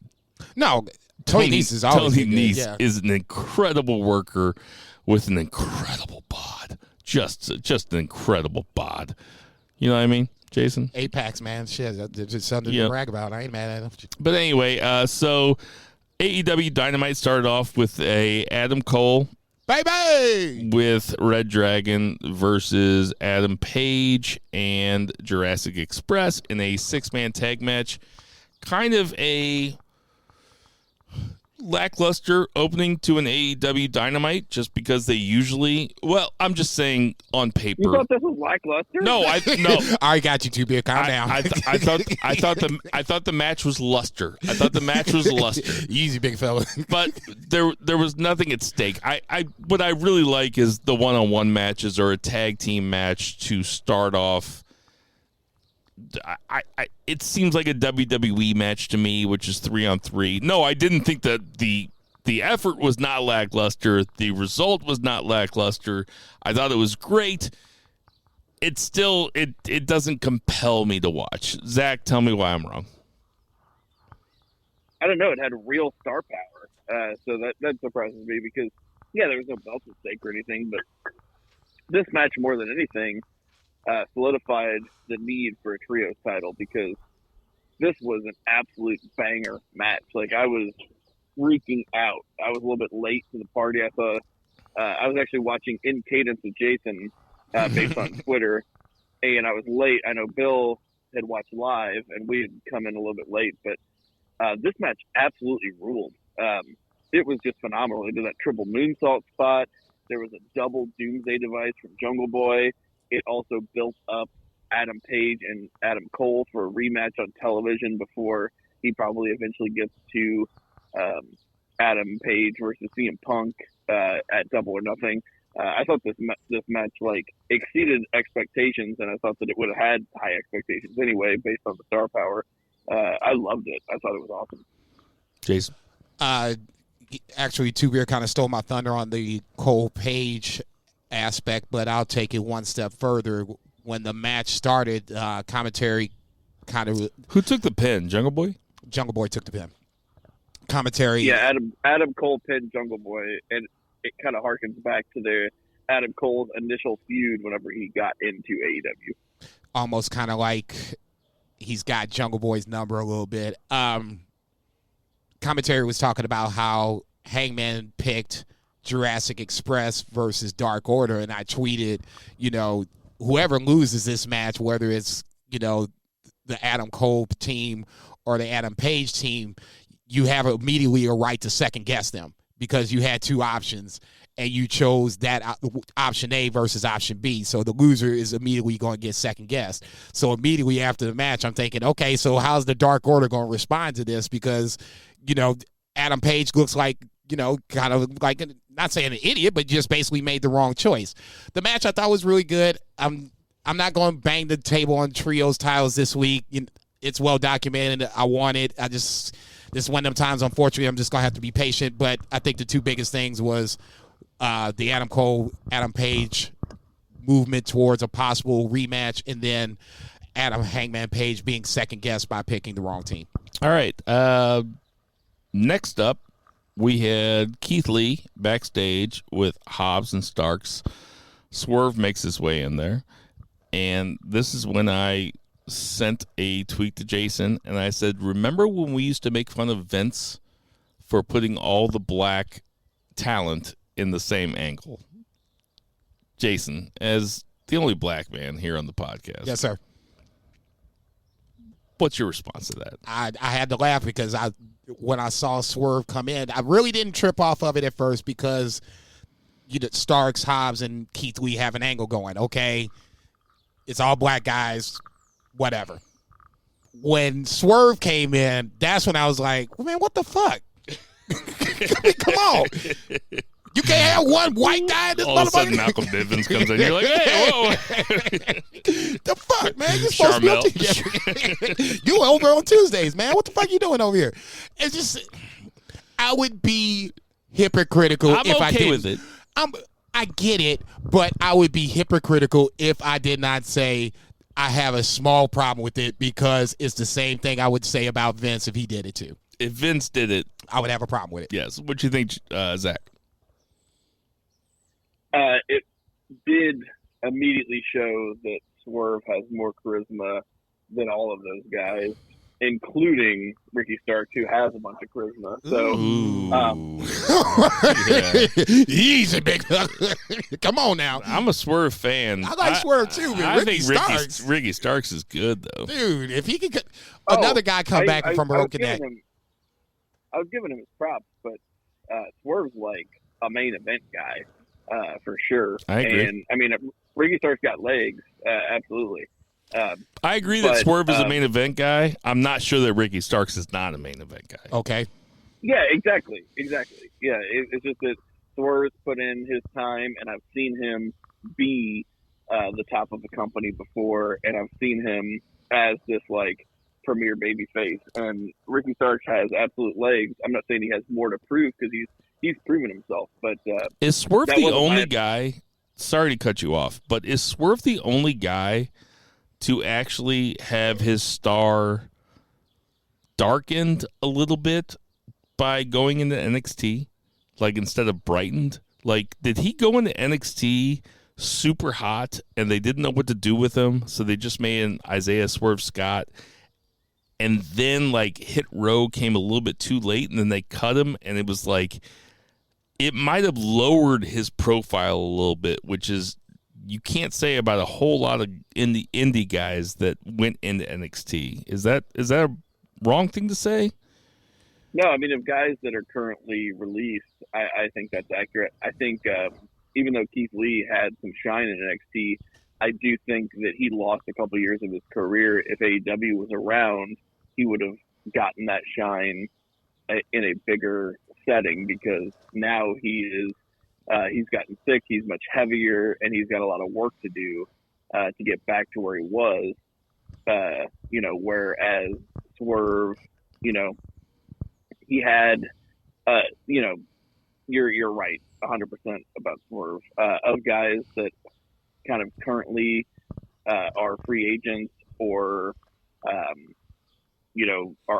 No, Tony Nese is always Tony good. Nese is an incredible worker with an incredible bod. Just an incredible bod. You know what I mean, Jason? Apex, man. Shit, it's something to brag about. I ain't mad at him. But anyway, so AEW Dynamite started off with a Adam Cole Baby! with Red Dragon versus Adam Page and Jurassic Express in a 6-man tag match. Kind of a lackluster opening to an AEW Dynamite just because they usually, well, I'm just saying on paper. You thought this was lackluster? No. I got you, 2 Beer. Calm down. I thought the match was luster. I thought the match was luster. Easy, big fella. But there was nothing at stake. What I really like is the one-on-one matches or a tag team match to start off. It seems like a WWE match to me, which is 3-on-3. No, I didn't think that the effort was not lackluster. The result was not lackluster. I thought it was great. It still it doesn't compel me to watch. Zach, tell me why I'm wrong. I don't know. It had real star power, so that surprises me because there was no belt at stake or anything, but this match more than anything solidified the need for a trios title because this was an absolute banger match. Like, I was freaking out. I was a little bit late to the party. I thought I was actually watching In Cadence with Jason based on Twitter, and I was late. I know Bill had watched live, and we had come in a little bit late, but this match absolutely ruled. It was just phenomenal. They did that triple moonsault spot. There was a double Doomsday device from Jungle Boy. It also built up Adam Page and Adam Cole for a rematch on television before he probably eventually gets to Adam Page versus CM Punk at Double or Nothing. I thought this match exceeded expectations, and I thought that it would have had high expectations anyway based on the star power. I loved it. I thought it was awesome. Jason? Actually, Two Beer kind of stole my thunder on the Cole Page aspect, but I'll take it one step further. When the match started, commentary kind of... Who took the pin? Jungle Boy? Jungle Boy took the pin. Commentary... Yeah, Adam Cole pinned Jungle Boy, and it kind of harkens back to the Adam Cole's initial feud whenever he got into AEW. Almost kind of like he's got Jungle Boy's number a little bit. Commentary was talking about how Hangman picked Jurassic Express versus Dark Order, and I tweeted, whoever loses this match, whether it's, the Adam Cole team or the Adam Page team, you have immediately a right to second guess them because you had two options and you chose that option A versus option B. So the loser is immediately going to get second guessed. So immediately after the match, I'm thinking, okay, so how's the Dark Order going to respond to this? Because, Adam Page looks like, kind of like, not saying an idiot, but just basically made the wrong choice. The match I thought was really good. I'm not going to bang the table on trios titles this week. It's well documented. I want it. This is one of them times, unfortunately, I'm just going to have to be patient. But I think the two biggest things was the Adam Cole, Adam Page movement towards a possible rematch, and then Adam Hangman Page being second guessed by picking the wrong team. All right. Next up, we had Keith Lee backstage with Hobbs and Starks. Swerve makes his way in there. And this is when I sent a tweet to Jason, and I said, remember when we used to make fun of Vince for putting all the black talent in the same angle? Jason, as the only black man here on the podcast. Yes, sir. What's your response to that? I had to laugh because when I saw Swerve come in, I really didn't trip off of it at first because Starks, Hobbs, and Keith Lee have an angle going. Okay, it's all black guys, whatever. When Swerve came in, that's when I was like, well, man, what the fuck? Come on. You can't have one white guy in this all of a sudden, motherfucker. Malcolm Bivens comes in. You're like, hey, whoa. The fuck, man? You're supposed to be you over on Tuesdays, man. What the fuck you doing over here? It's just, I would be hypocritical I'm if okay I didn't. with it. I get it, but I would be hypocritical if I did not say I have a small problem with it because it's the same thing I would say about Vince if he did it too. If Vince did it, I would have a problem with it. yes. What do you think, Zach? It did immediately show that Swerve has more charisma than all of those guys, including Ricky Starks, who has a bunch of charisma. So, Yeah. Easy, big. Come on now. I'm a Swerve fan. I like Swerve too, but I Ricky think Starks. Ricky Starks is good, though. Dude, if he could another guy come back from broken neck. I was giving him his props, but Swerve's like a main event guy for sure. I agree. And I mean, Ricky Starks got legs, absolutely. I agree that Swerve is a main event guy. I'm not sure that Ricky Starks is not a main event guy. Okay. Yeah, exactly. Yeah, it's just that Swerve's put in his time, and I've seen him be the top of the company before, and I've seen him as this like premier baby face. And Ricky Starks has absolute legs. I'm not saying he has more to prove because he's proven himself. But is Swerve the only guy? Sorry to cut you off, but is Swerve the only guy to actually have his star darkened a little bit by going into NXT, like instead of brightened? Like, did he go into NXT super hot and they didn't know what to do with him, so they just made an Isaiah Swerve Scott, and then like Hit Row came a little bit too late and then they cut him, and it was like it might have lowered his profile a little bit, which is you can't say about a whole lot of indie guys that went into NXT. Is that a wrong thing to say? No, I mean, of guys that are currently released, I think that's accurate. I think even though Keith Lee had some shine in NXT, I do think that he lost a couple years of his career. If AEW was around, he would have gotten that shine in a bigger setting, because now he's gotten sick, he's much heavier, and he's got a lot of work to do to get back to where he was. Whereas Swerve, he had, you're right, 100% about Swerve. Of guys that kind of currently are free agents or, are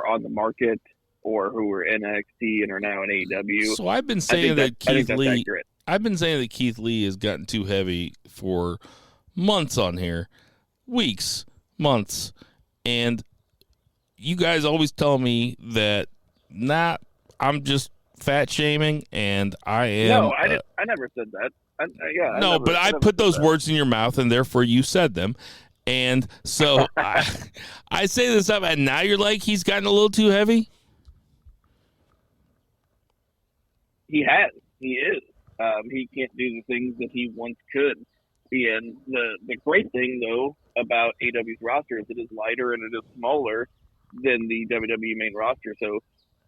on the market, or who were in NXT and are now in AEW. So I've been saying that Keith Lee. Accurate. I've been saying that Keith Lee has gotten too heavy for months on here, weeks, months, and you guys always tell me that I'm just fat shaming, and I am. No, I never said that. I put those words in your mouth, and therefore you said them. And so I say this up, and now you're like, he's gotten a little too heavy? He is. He can't do the things that he once could. And the great thing, though, about AEW's roster is it is lighter and it is smaller than the WWE main roster. So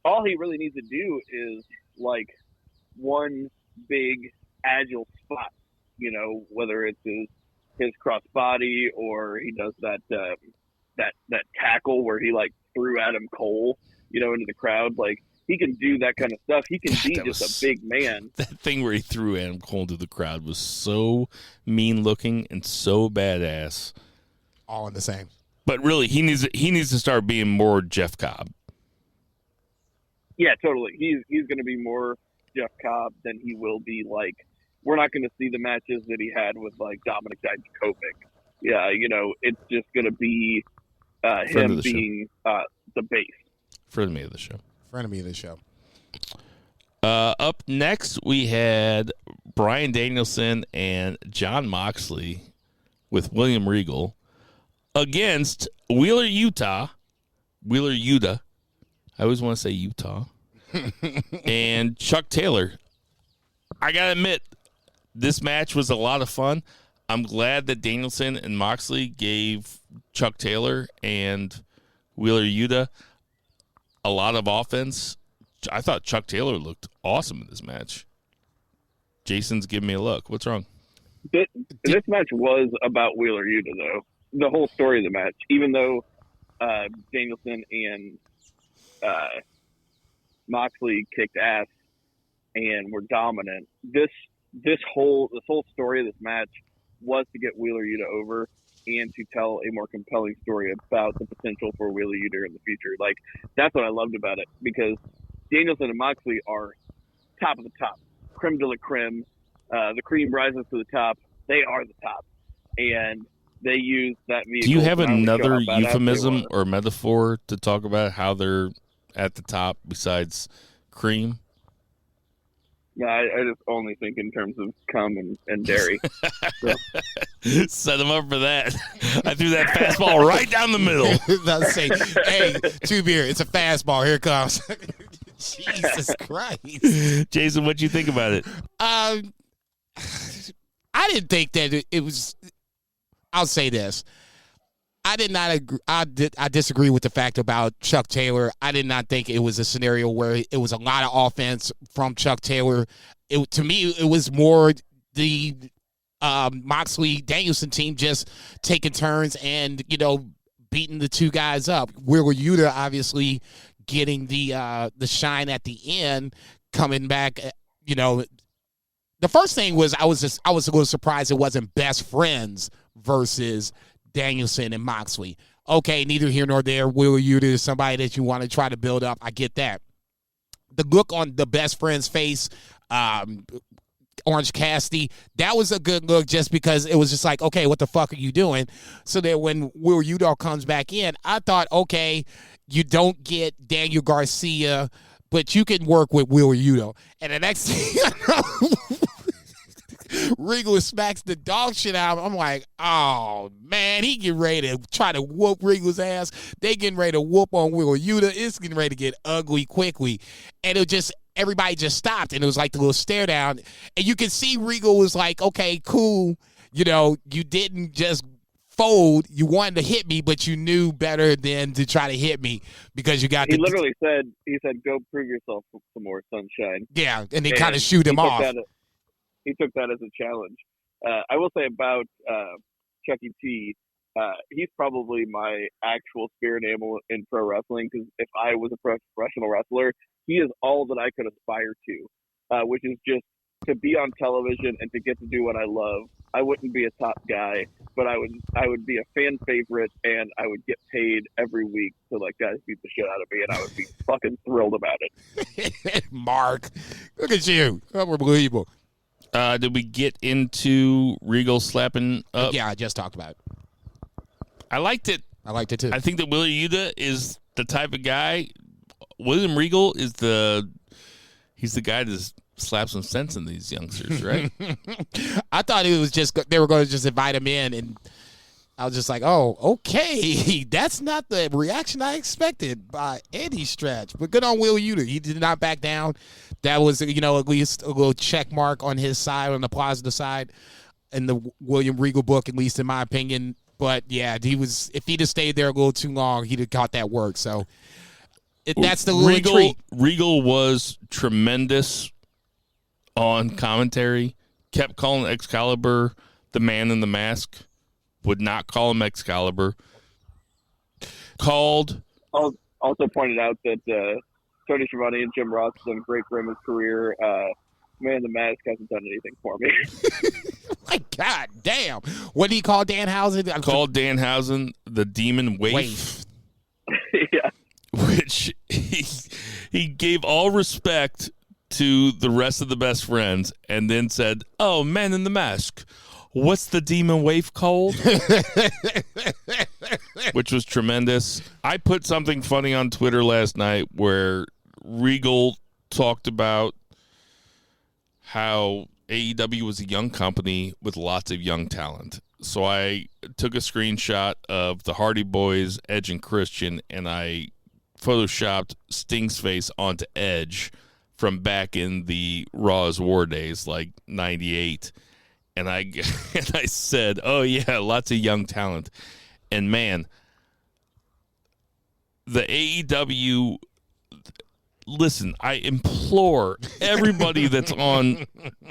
all he really needs to do is, like, one big agile spot, whether it's his crossbody, or he does that tackle where he, like, threw Adam Cole, into the crowd. Like, he can do that kind of stuff. He can be just a big man. That thing where he threw Adam Cole into the crowd was so mean looking and so badass. All in the same. But really, he needs to start being more Jeff Cobb. Yeah, totally. He's going to be more Jeff Cobb than he will be, like, we're not going to see the matches that he had with, like, Dominic Dijakovic. Yeah, it's just going to be him being the base. Friend of the show. Frenemy of the show. Up next, we had Bryan Danielson and Jon Moxley with William Regal against Wheeler Yuta. I always want to say Utah. And Chuck Taylor. I got to admit, this match was a lot of fun. I'm glad that Danielson and Moxley gave Chuck Taylor and Wheeler Yuta a lot of offense. I thought Chuck Taylor looked awesome in this match. Jason's giving me a look. What's wrong? This match was about Wheeler Yuta, though. The whole story of the match, even though Danielson and Moxley kicked ass and were dominant, this whole story of this match was to get Wheeler Yuta over and to tell a more compelling story about the potential for Wheeler Yuta in the future. Like, that's what I loved about it, because Danielson and Moxley are top of the top, creme de la creme. The cream rises to the top. They are the top, and they use that vehicle. Do you have another euphemism or metaphor to talk about how they're at the top besides cream? No, I just only think in terms of cum and dairy. So. Set them up for that. I threw that fastball right down the middle. Let's say, hey, 2 beer, it's a fastball. Here it comes. Jesus Christ. Jason, what'd you think about it? I didn't think that it was. I'll say this. I did not agree. I disagree with the fact about Chuck Taylor. I did not think it was a scenario where it was a lot of offense from Chuck Taylor. To me, it was more the Moxley Danielson team just taking turns and beating the two guys up. Wheeler Yuta obviously getting the shine at the end, coming back. The first thing was I was a little surprised it wasn't best friends versus Danielson and Moxley. Okay, neither here nor there. Wheeler Yuta is somebody that you want to try to build up. I get that. The look on the best friend's face, Orange Cassidy, that was a good look just because it was just like, okay, what the fuck are you doing? So that when Wheeler Yuta comes back in, I thought, okay, you don't get Daniel Garcia, but you can work with Wheeler Yuta. And the next thing I know, Regal smacks the dog shit out. I'm like, oh, man, he getting ready to try to whoop Regal's ass. They getting ready to whoop on Wheeler Yuta. It's getting ready to get ugly quickly. And everybody just stopped, and it was like the little stare down. And you can see Regal was like, okay, cool. you didn't just fold. You wanted to hit me, but you knew better than to try to hit me because you got. He literally said, "Go prove yourself some more, sunshine." Yeah, and they kind of shoot him off. He took that as a challenge. I will say about Chucky T. He's probably my actual spirit animal in pro wrestling, because if I was a professional wrestler, he is all that I could aspire to, which is just to be on television and to get to do what I love. I wouldn't be a top guy, but I would be a fan favorite, and I would get paid every week to let guys beat the shit out of me, and I would be fucking thrilled about it. Mark, look at you. Unbelievable. Did we get into Regal slapping up? Yeah, I just talked about it. I liked it. I liked it too. I think that Willie Yuta is the type of guy. William Regal is he's the guy to slap some sense in these youngsters, right? I thought it was just they were going to just invite him in, and I was just like, oh, okay. That's not the reaction I expected by any stretch. But good on Will Yuta. He did not back down. That was, at least a little check mark on his side, on the positive side, in the William Regal book, at least in my opinion. But, yeah, if he'd have stayed there a little too long, he'd have caught that work. So that's the little treat. Regal was tremendous on commentary, kept calling Excalibur the man in the mask, would not call him Excalibur. Also pointed out that Tony Schiavone and Jim Ross have done great for him in his career. Man in the Mask hasn't done anything for me. My God damn. What did he call Danhausen? Called Danhausen the Demon Waif. Yeah. Which he gave all respect to the rest of the best friends and then said, "Oh, Man in the Mask, what's the Demon Waif called?" Which was tremendous. I put something funny on Twitter last night where Regal talked about how AEW was a young company with lots of young talent. So I took a screenshot of the Hardy Boys, Edge and Christian, and I photoshopped Sting's face onto Edge from back in the Raw's War days, like 98. And I said, oh, yeah, lots of young talent. And, man, the AEW, listen, I implore everybody that's on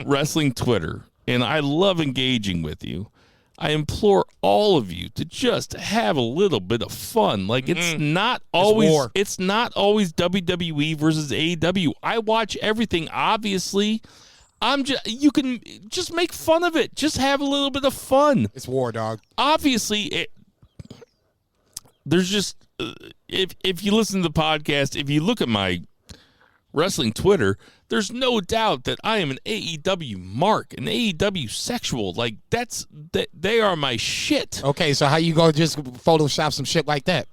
wrestling Twitter, and I love engaging with you, I implore all of you to just have a little bit of fun. Like, it's not always WWE versus AEW. I watch everything, obviously. You can just make fun of it. Just have a little bit of fun. It's war, dog. Obviously, there's just if you listen to the podcast, if you look at my wrestling Twitter, there's no doubt that I am an AEW mark, an AEW sexual. Like they are my shit. Okay, so how you gonna just Photoshop some shit like that?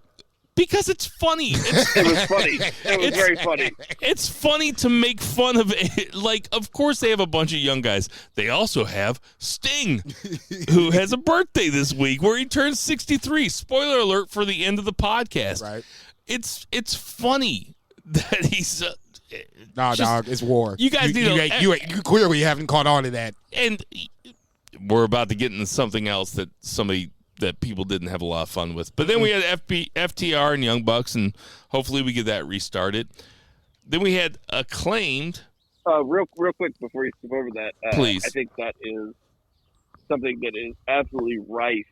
Because it's funny. It was funny. It was very funny. It's funny to make fun of it. Like, of course they have a bunch of young guys. They also have Sting, who has a birthday this week where he turns 63. Spoiler alert for the end of the podcast. Right. It's funny that he's... dog, it's war. You guys you clearly haven't caught on to that. And we're about to get into something else that people didn't have a lot of fun with. But then we had FTR and Young Bucks, and hopefully we get that restarted. Then we had Acclaimed. Real quick before you skip over that, please. I think that is something that is absolutely rife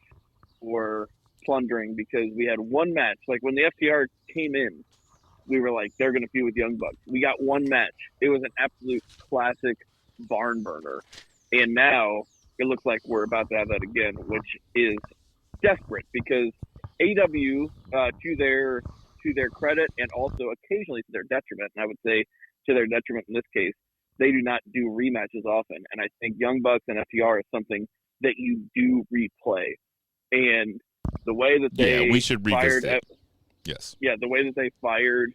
for plundering, because we had one match. Like when the FTR came in, we were like, they're going to feud with Young Bucks. We got one match. It was an absolute classic barn burner. And now it looks like we're about to have that again, which is desperate, because AEW, to their credit and also occasionally to their detriment, and I would say to their detriment in this case, they do not do rematches often. And I think Young Bucks and FTR is something that you do replay. And the way that they we should fired revisit. Yes. Yeah, the way that they fired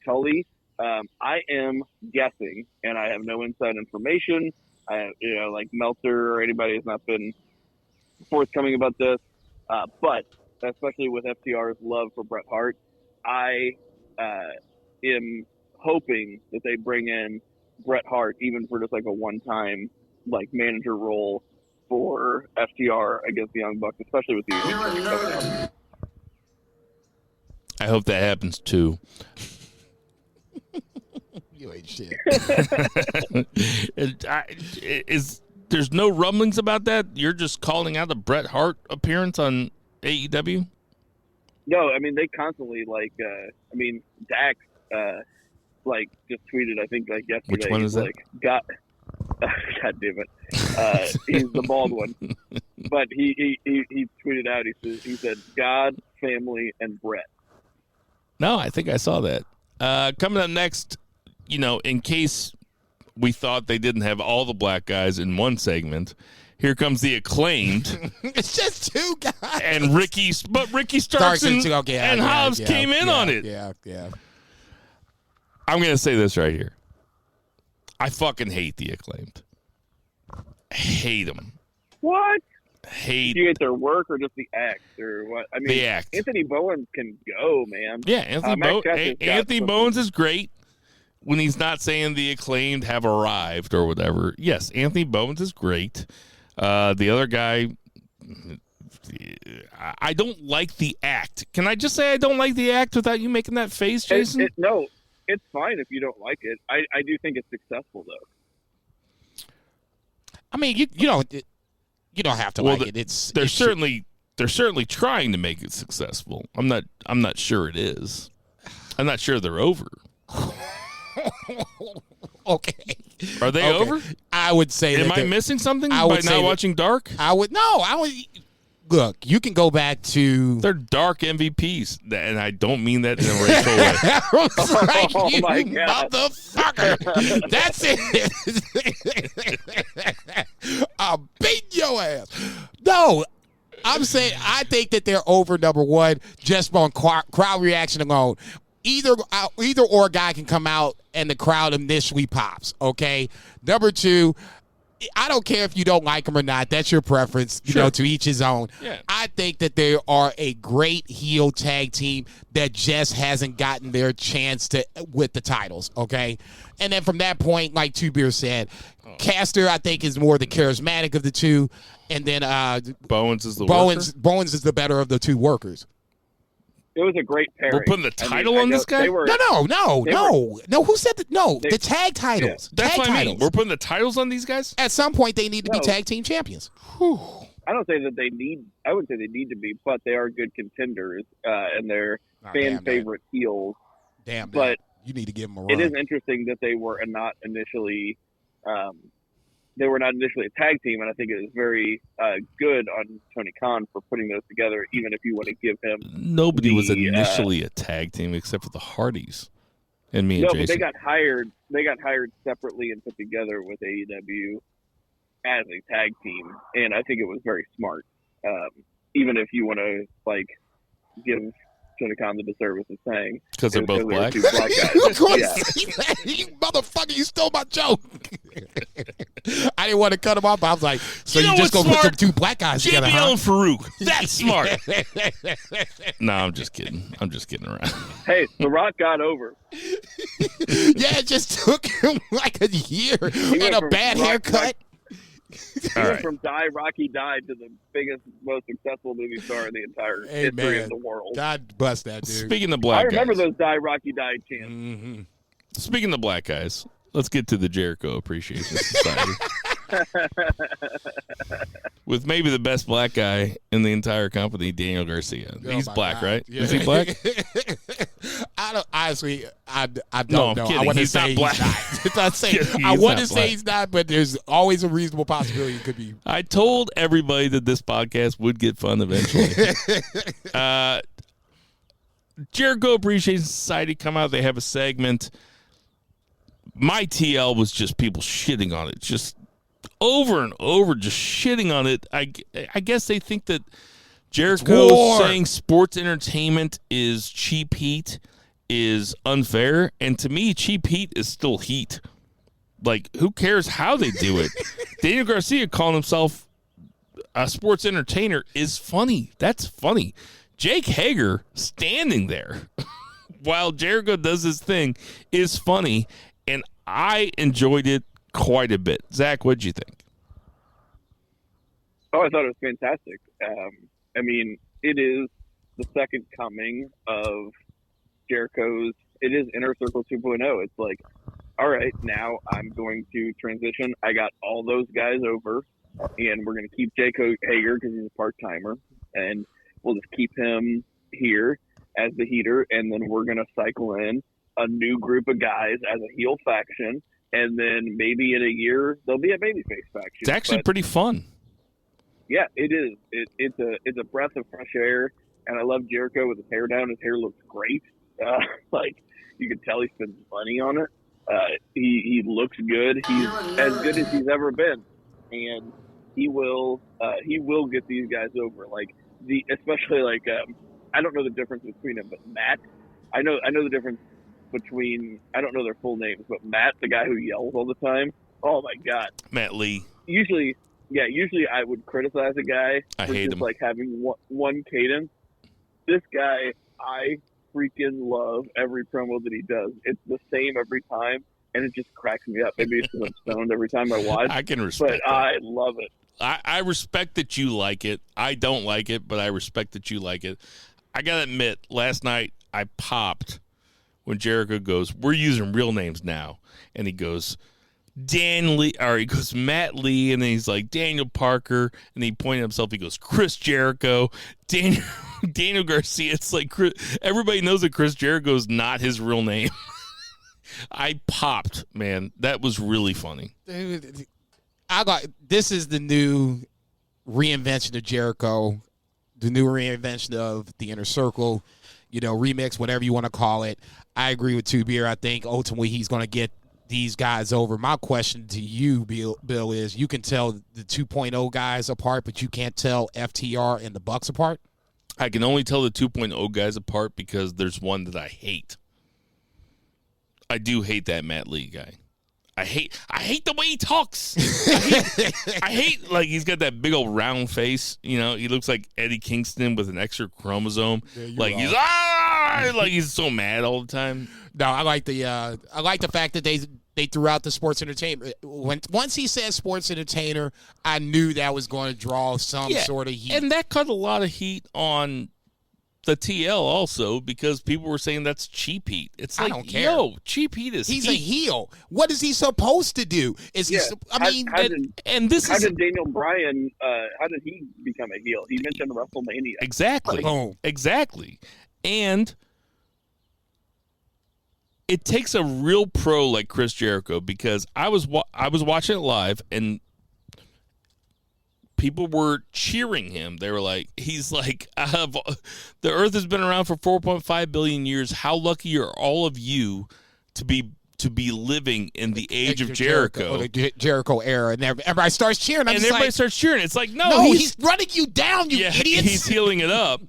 Tully, I am guessing, and I have no inside information. Like Meltzer or anybody has not been forthcoming about this. But especially with FTR's love for Bret Hart, I am hoping that they bring in Bret Hart, even for just like a one-time like manager role, for FTR against the Young Bucks, especially with the coming up. I hope that happens too. You ain't shit. There's no rumblings about that? You're just calling out a Bret Hart appearance on AEW? No, I mean, they constantly, Dak, just tweeted, I think, yesterday. Which one is that? God damn it. He's the bald one. But he tweeted out, he said, God, family, and Bret. No, I think I saw that. Coming up next, in case we thought they didn't have all the black guys in one segment, here comes the Acclaimed. It's just two guys. And Ricky Starks and Hobbs came in on it. Yeah. I'm going to say this right here. I fucking hate the Acclaimed. Hate them. What? Hate. Do you hate their work or just the act or what? I mean, the act. Anthony Bowens can go, man. Yeah, Anthony Bowens is great when he's not saying the Acclaimed have arrived or whatever. Yes, Anthony Bowens is great. The other guy, I don't like the act. Can I just say I don't like the act without you making that face, Jason? No, it's fine if you don't like it. I do think it's successful though. I mean, you don't have to like it. They're certainly trying to make it successful. I'm not sure it is. I'm not sure they're over. Okay. Are they over? I would say. Am I missing something by not watching Dark? I would look. You can go back to. They're Dark MVPs, and I don't mean that in a racial way. Like, Oh you my God. motherfucker! That's it. I'll beat your ass. No, I'm saying I think that they're over. Number one, just on crowd reaction alone. Either or guy can come out and the crowd initially pops, okay? Number two, I don't care if you don't like them or not. That's your preference, to each his own. Yeah. I think that they are a great heel tag team that just hasn't gotten their chance with the titles, okay? And then from that point, like Two Beer said, Caster, I think, is more the charismatic of the two. And then Bowens is the Bowens is the better of the two workers. It was a great pairing. We're putting the title on this guy? No. Who said that? No, the tag titles. That's tag what I mean. titles. We're putting the titles on these guys? At some point, they need to be tag team champions. Whew. I don't say that they need. I wouldn't say they need to be, but they are good contenders, and they're fan favorite heels. Damn, but you need to give them a run. It is interesting that they were not initially. They were not initially a tag team, and I think it is very good on Tony Khan for putting those together, even if you want to give him. Nobody was initially a tag team except for the Hardys and me and Jason. But they got hired. They got hired separately and put together with AEW as a tag team, and I think it was very smart. Even if you want to give Tony Khan the disservice of saying because they're both black. Two black guys. You motherfucker! You stole my joke. I didn't want to cut him off, but I was like, "So you just gonna put some two black guys together?" JBL and Farouk. That's smart. No, I'm just kidding. I'm just kidding around. Hey, The Rock got over. Yeah, it just took him like a year and a bad haircut. He went from Rocky died to the biggest, most successful movie star in the entire history of the world. God bless that dude. Speaking of black guys. I remember those Rocky died chants. Mm-hmm. Speaking of black guys, let's get to the Jericho Appreciation Society. With maybe the best black guy in the entire company, Daniel Garcia. He's black, God. right? Yeah. Is he black? I don't honestly. I don't No, I'm know. kidding. I want to He's say not black. he's not. He's I want to not say black. he's not, but there's always a reasonable possibility he could be. I told everybody that this podcast would get fun eventually. Jericho Appreciation Society come out. They have a segment. My TL was just people shitting on it, just over and over, just shitting on it. I guess they think that Jericho saying sports entertainment is cheap heat is unfair, and to me, cheap heat is still heat. Like, who cares how they do it? Daniel Garcia calling himself a sports entertainer is funny. That's funny. Jake Hager standing there while Jericho does his thing is funny, and I enjoyed it quite a bit. Zach, what'd you think? Oh, I thought it was fantastic. I mean, it is the second coming of Jericho's. It is Inner Circle 2.0. It's like, all right, now I'm going to transition. I got all those guys over, and we're going to keep Jake Hager because he's a part-timer, and we'll just keep him here as the heater, and then we're going to cycle in a new group of guys as a heel faction, and then maybe in a year they'll be a babyface faction. It's actually pretty fun. Yeah, it is. It's a breath of fresh air, and I love Jericho with his hair down. His hair looks great. Like, you can tell he spends money on it. He looks good. He's as good as he's ever been, and he will get these guys over. Like especially I don't know the difference between them, but Matt, I know the difference between, I don't know their full names, but Matt, the guy who yells all the time. Oh my God, Matt Lee. Usually I would criticize a guy I for hate just him. like having one cadence. This guy, I freaking love every promo that he does. It's the same every time, and it just cracks me up. Maybe it's because I'm stoned every time I watch. I can respect but that. I love it. I respect that you like it. I don't like it, but I respect that you like it. I got to admit, last night I popped when Jericho goes, we're using real names now. And he goes, he goes, Matt Lee, and then he's like, Daniel Parker, and he pointed at himself, he goes, Chris Jericho, Daniel Garcia. It's like, everybody knows that Chris Jericho is not his real name. I popped, man. That was really funny. Dude, this is the new reinvention of Jericho, the new reinvention of the Inner Circle, remix, whatever you want to call it. I agree with Two Beer. I think ultimately he's going to get these guys over. My question to you, Bill, is you can tell the 2.0 guys apart, but you can't tell FTR and the Bucks apart? I can only tell the 2.0 guys apart because there's one that I hate. I do hate that Matt Lee guy. I hate the way he talks. I hate like he's got that big old round face. He looks like Eddie Kingston with an extra chromosome. Like he's like he's so mad all the time. No, I like the fact that they threw out the sports entertainment. Once he said sports entertainer, I knew that was going to draw some sort of heat. And that cut a lot of heat on the TL also because people were saying that's cheap heat. It's like, I don't care. Yo, cheap heat is He's heat. a heel. What is he supposed to do? Is he? How did Daniel Bryan? How did he become a heel? He mentioned WrestleMania. Exactly. Boom. Exactly. And it takes a real pro like Chris Jericho because I was watching it live and people were cheering him. They were like, he's like, the earth has been around for 4.5 billion years. How lucky are all of you to be living in the age of Jericho. The Jericho era. And everybody starts cheering. Everybody starts cheering. It's like, no, he's running you down, you idiots. He's healing it up.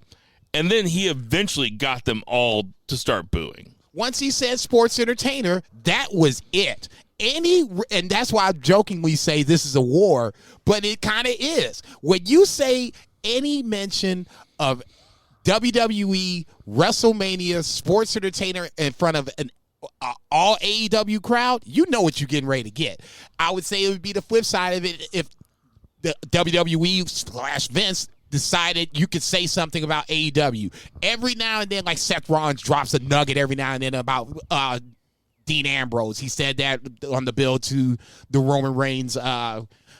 And then he eventually got them all to start booing. Once he said sports entertainer, that was it. And that's why I jokingly say this is a war, but it kind of is. When you say any mention of WWE, WrestleMania, sports entertainer in front of an all AEW crowd, you know what you're getting ready to get. I would say it would be the flip side of it if the WWE / Vince decided you could say something about AEW. Every now and then, like Seth Rollins drops a nugget every now and then about Dean Ambrose. He said that on the build to the Roman Reigns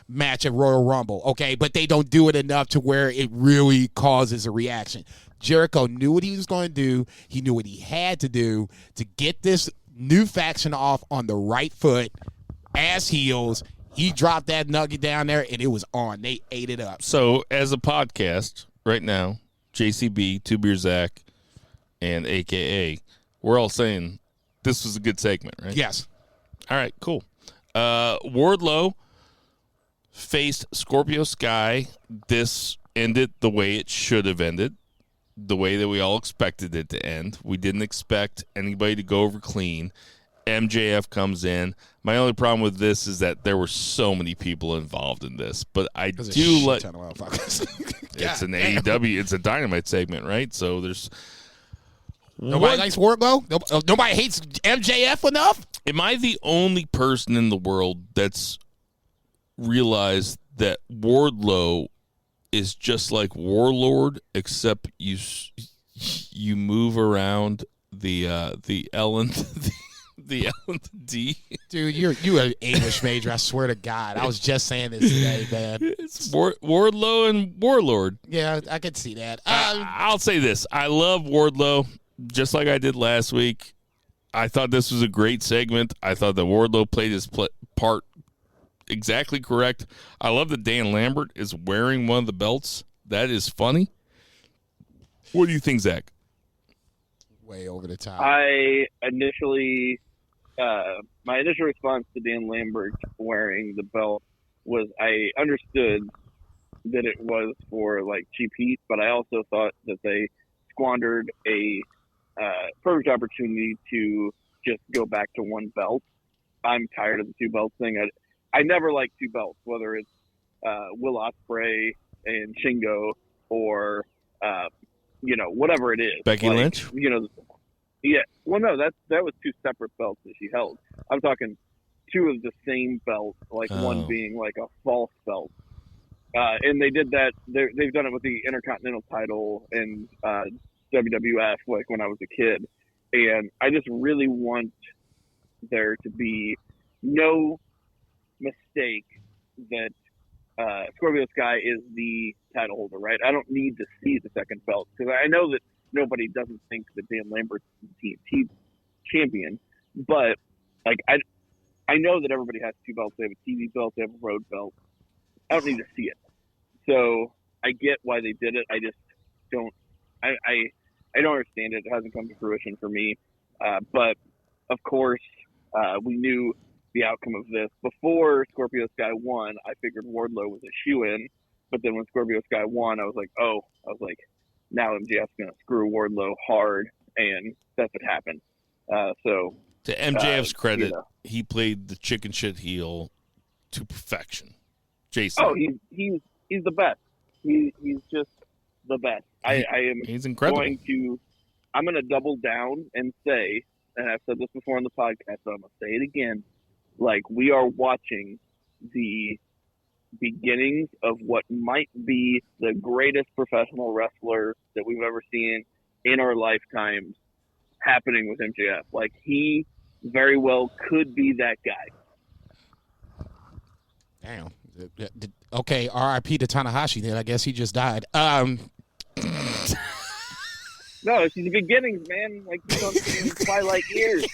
match at Royal Rumble. Okay, but they don't do it enough to where it really causes a reaction. Jericho knew what he was going to do. He knew what he had to do to get this new faction off on the right foot as heels. He dropped that nugget down there, and it was on. They ate it up. So, as a podcast right now, JCB, Two Beer Zach, and AKA, we're all saying this was a good segment, right? Yes. All right, cool. Wardlow faced Scorpio Sky. This ended the way it should have ended, the way that we all expected it to end. We didn't expect anybody to go over clean. MJF comes in. My only problem with this is that there were so many people involved in this, but I do like it's an AEW, it's a Dynamite segment, right? So there's nobody likes Wardlow. Nobody hates MJF enough. Am I the only person in the world that's realized that Wardlow is just like Warlord, except you move around the L and the L and the D. Dude, you an English major, I swear to God. I was just saying this today, man. It's Wardlow and Warlord. Yeah, I could see that. I'll say this. I love Wardlow, just like I did last week. I thought this was a great segment. I thought that Wardlow played his part exactly correct. I love that Dan Lambert is wearing one of the belts. That is funny. What do you think, Zach? Way over the top. My initial response to Dan Lambert wearing the belt was I understood that it was for like cheap heat, but I also thought that they squandered a perfect opportunity to just go back to one belt. I'm tired of the two belts thing. I never like two belts, whether it's Will Osprey and Shingo or whatever it is. Becky Lynch? Yeah. Well, no, that was two separate belts that she held. I'm talking two of the same belt, like one being like a false belt. And they did that. They've done it with the Intercontinental title and WWF, like when I was a kid. And I just really want there to be no mistake that Scorpio Sky is the title holder, right? I don't need to see the second belt because I know that nobody doesn't think that Dan Lambert's the TNT champion, but like I know that everybody has two belts. They have a TV belt, they have a road belt. I don't need to see it. So I get why they did it. I just don't. I don't understand it. It hasn't come to fruition for me. But of course, we knew the outcome of this before Scorpio Sky won. I figured Wardlow was a shoo-in, but then when Scorpio Sky won, I was like, now MJF's gonna screw Wardlow hard, and that's what happened. So to MJF's credit, he played the chicken shit heel to perfection. Jason. Oh, he's the best. He's just the best. He's incredible. I'm going to double down and say, and I've said this before on the podcast, but I'm going to say it again, like we are watching the beginnings of what might be the greatest professional wrestler that we've ever seen in our lifetimes happening with MJF. Like he very well could be that guy. Damn. Okay, R.I.P. to Tanahashi then. I guess he just died. No, it's the beginnings, man. Like you don't see twilight years.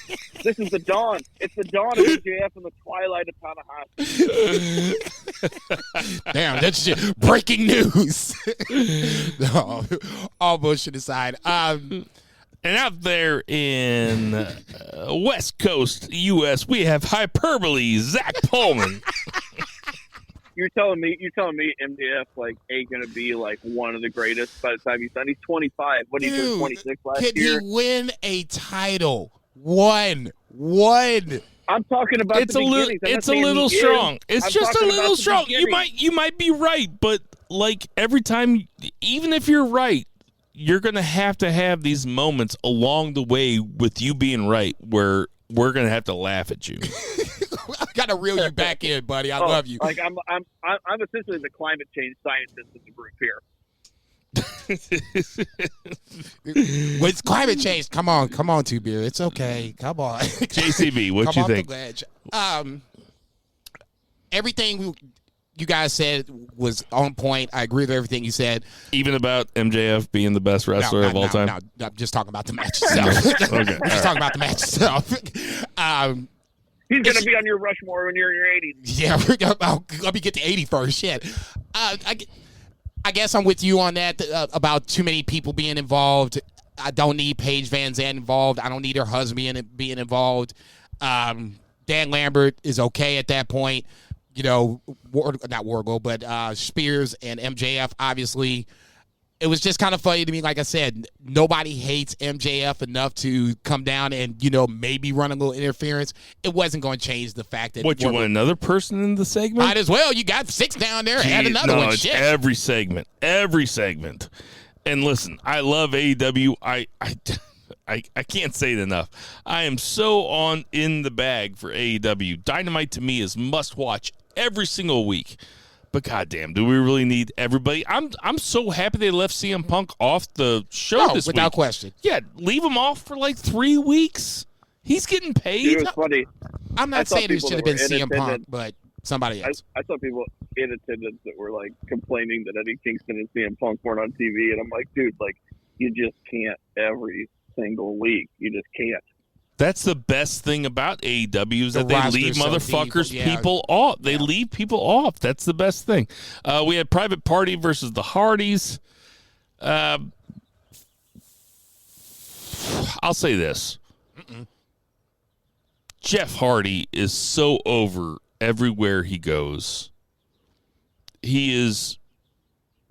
This is the dawn. It's the dawn of MJF and the twilight of Tanahashi. Damn, that's just breaking news. No, all bullshit aside. And out there in West Coast U.S., we have Hyperbole, Zach Pullman. You're telling me MJF like ain't gonna be like one of the greatest by the time he's done. He's 25. What did he do? 26 last year. Can he win a title? One. I'm talking about it's a little strong. It's just a little strong. You might be right, but like every time, even if you're right, you're gonna have these moments along the way with you being right, where we're gonna have to laugh at you. I gotta reel you back in, buddy. I love you. Like I'm essentially the climate change scientist in the group here. With climate change, come on, Two Beer. It's okay. Come on. JCB, what you think? Everything you guys said was on point. I agree with everything you said. Even about MJF being the best wrestler of all time? No, I'm just talking about the match itself. Okay. Just talking about the match itself. He's going to be on your Rushmore when you're in your 80s. Yeah, let me get to 80 first. Shit. I guess I'm with you on that about too many people being involved. I don't need Paige Van Zandt involved. I don't need her husband being involved. Dan Lambert is okay at that point. You know, not Wardlow, but Spears and MJF, obviously. It was just kind of funny to me. Like I said, nobody hates MJF enough to come down and, maybe run a little interference. It wasn't going to change the fact that... What, you want another person in the segment? Might as well. You got 6 down there. Add another one. It's shit. Every segment. And listen, I love AEW. I can't say it enough. I am so in the bag for AEW. Dynamite to me is must watch every single week. But goddamn, do we really need everybody? I'm so happy they left CM Punk off the show this week. Without question. Yeah, leave him off for like 3 weeks. He's getting paid. It was funny. I'm not saying it should have been CM Punk, but somebody else. I saw people in attendance that were like complaining that Eddie Kingston and CM Punk weren't on TV, and I'm like, dude, like you just can't every single week. You just can't. That's the best thing about AEW is that they leave motherfuckers people off. They leave people off. That's the best thing. We had Private Party versus the Hardys. I'll say this. Jeff Hardy is so over everywhere he goes. He is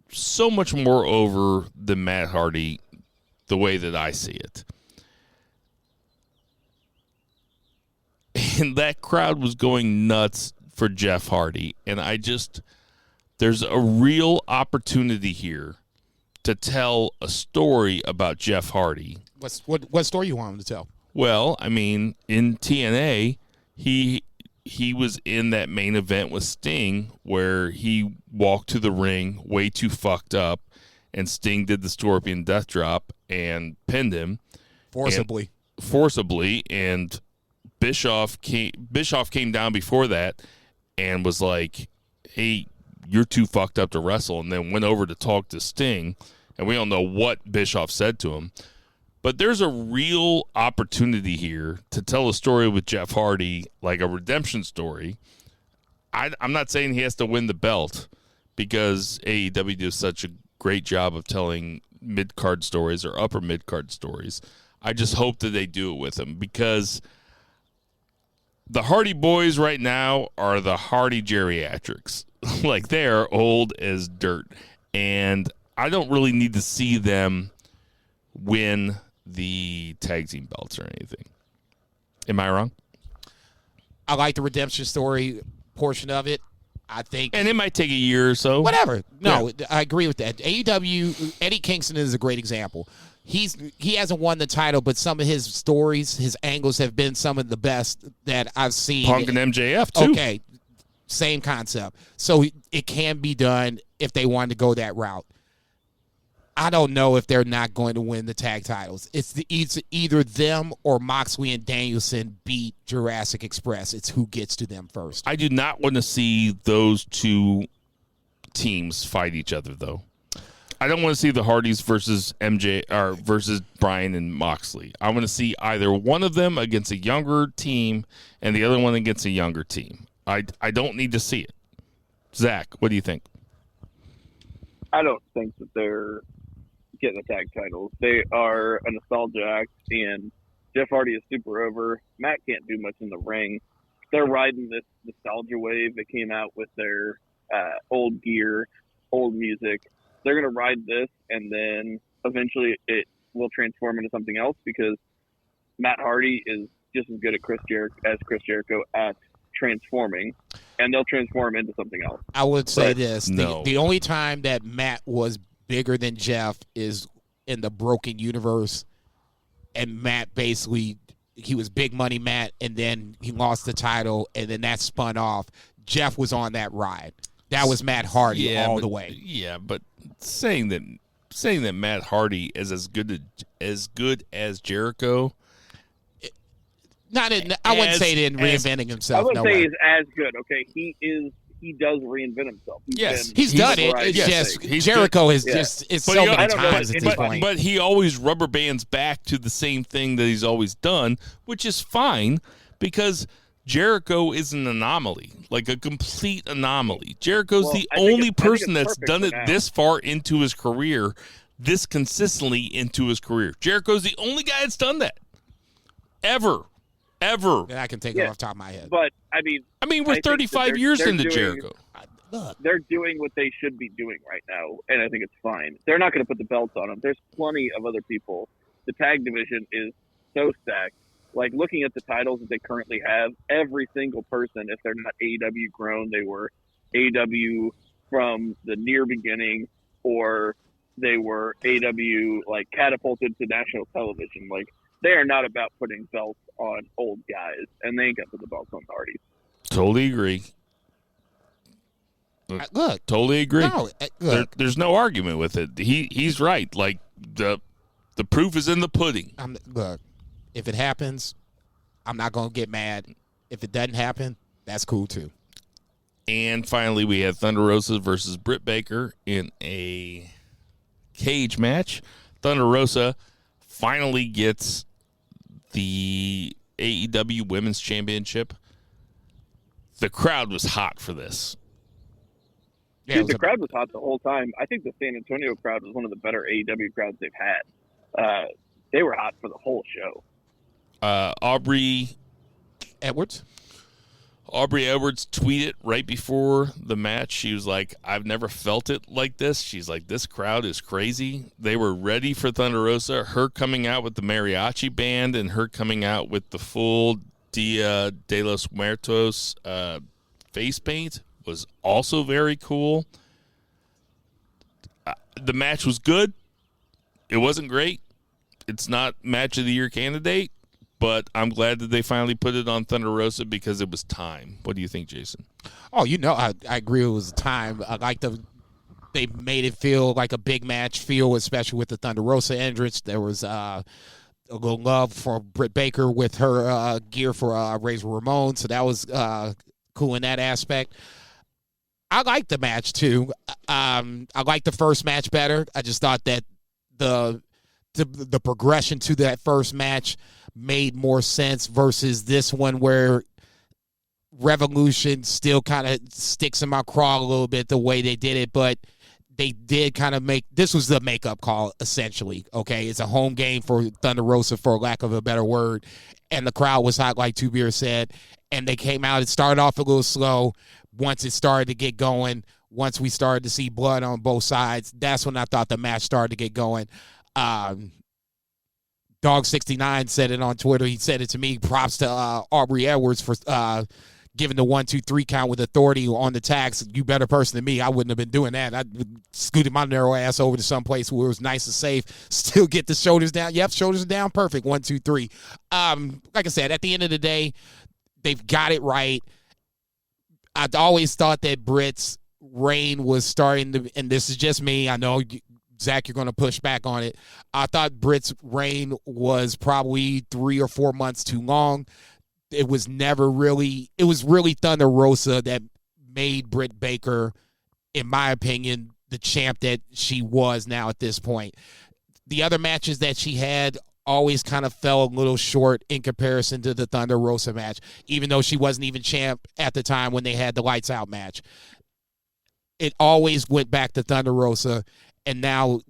so much more over than Matt Hardy, the way that I see it. And that crowd was going nuts for Jeff Hardy. And there's a real opportunity here to tell a story about Jeff Hardy. What story you want him to tell? Well, I mean, in TNA, he was in that main event with Sting where he walked to the ring way too fucked up, and Sting did the Scorpion Death Drop and pinned him. Forcibly, and Bischoff came down before that and was like, hey, you're too fucked up to wrestle, and then went over to talk to Sting, and we don't know what Bischoff said to him. But there's a real opportunity here to tell a story with Jeff Hardy, like a redemption story. I'm not saying he has to win the belt because AEW does such a great job of telling mid-card stories or upper mid-card stories. I just hope that they do it with him because the Hardy Boys right now are the Hardy geriatrics. Like, they are old as dirt. And I don't really need to see them win the tag team belts or anything. Am I wrong? I like the redemption story portion of it. I think, and it might take a year or so. Whatever. No, yeah. I agree with that. AEW, Eddie Kingston is a great example. He hasn't won the title, but some of his stories, his angles have been some of the best that I've seen. Punk and MJF too. Okay, same concept. So it can be done if they wanted to go that route. I don't know if they're not going to win the tag titles. It's either them or Moxley and Danielson beat Jurassic Express. It's who gets to them first. I do not want to see those two teams fight each other, though. I don't want to see the Hardys versus versus Bryan and Moxley. I want to see either one of them against a younger team and the other one against a younger team. I don't need to see it. Zach, what do you think? I don't think that they're getting the tag titles. They are a nostalgia act, and Jeff Hardy is super over. Matt can't do much in the ring. They're riding this nostalgia wave that came out with their old gear, old music. They're going to ride this, and then eventually it will transform into something else because Matt Hardy is just as good at Chris Jericho at transforming, and they'll transform into something else. I would say this. No. The only time that Matt was bigger than Jeff is in the Broken Universe, and Matt basically, he was big money Matt, and then he lost the title, and then that spun off. Jeff was on that ride. That was Matt Hardy all the way. Yeah, but saying that Matt Hardy is as good as Jericho. I wouldn't say it in reinventing himself. I wouldn't say he's as good. Okay, he does reinvent himself. He's done it. It's just Jericho is just it's so many times at this point. But he always rubber bands back to the same thing that he's always done, which is fine because Jericho is an anomaly, like a complete anomaly. Jericho's the only person that's done it this far into his career, this consistently into his career. Jericho's the only guy that's done that ever. That I can take it off the top of my head. But I mean, we're 35 years into Jericho. They're doing what they should be doing right now, and I think it's fine. They're not going to put the belts on them. There's plenty of other people. The tag division is so stacked. Like, looking at the titles that they currently have, every single person, if they're not AEW grown, they were AEW from the near beginning, or they were AEW, like, catapulted to national television. Like, they are not about putting belts on old guys, and they ain't got to put the belts on the Hardys. Totally agree. Look, Totally agree. no, look, There's no argument with it. He's right. Like the proof is in the pudding. look, if it happens, I'm not gonna get mad. If it doesn't happen, that's cool too. And finally, we had Thunder Rosa versus Britt Baker in a cage match. Thunder Rosa finally gets the AEW Women's Championship. The crowd was hot for this. Yeah, Dude, the crowd was hot the whole time. I think the San Antonio crowd was one of the better AEW crowds they've had. They were hot for the whole show. Aubrey Edwards tweeted right before the match. She was like, I've never felt it like this. She's like, this crowd is crazy. They were ready for Thunder Rosa. Her coming out with the mariachi band and her coming out with the full Dia de los Muertos face paint was also very cool. The match was good. It wasn't great. It's not match of the year candidate, but I'm glad that they finally put it on Thunder Rosa because it was time. What do you think, Jason? Oh, I agree. It was time. I like they made it feel like a big match feel, especially with the Thunder Rosa entrance. There was a little love for Britt Baker with her gear for Razor Ramon, so that was cool in that aspect. I liked the match too. I liked the first match better. I just thought that the progression to that first match made more sense versus this one where Revolution still kind of sticks in my craw a little bit the way they did it, but they did kind of this was the makeup call essentially. Okay, it's a home game for Thunder Rosa, for lack of a better word, and the crowd was hot, like Two Beer said, and they came out. It started off a little slow. Once it started to get going, once we started to see blood on both sides, that's when I thought the match started to get going. Dog69 said it on Twitter. He said it to me. Props to Aubrey Edwards for giving the 1-2-3 count with authority on the tags. You better person than me. I wouldn't have been doing that. I scooted my narrow ass over to some place where it was nice and safe. Still get the shoulders down. Yep, shoulders are down. Perfect. 1-2-3. Like I said, at the end of the day, they've got it right. I'd always thought that Britt's reign was starting to, and this is just me. I know, Zach, you're going to push back on it. I thought Britt's reign was probably 3 or 4 months too long. It was really Thunder Rosa that made Britt Baker, in my opinion, the champ that she was now at this point. The other matches that she had always kind of fell a little short in comparison to the Thunder Rosa match, even though she wasn't even champ at the time when they had the Lights Out match. It always went back to Thunder Rosa, and now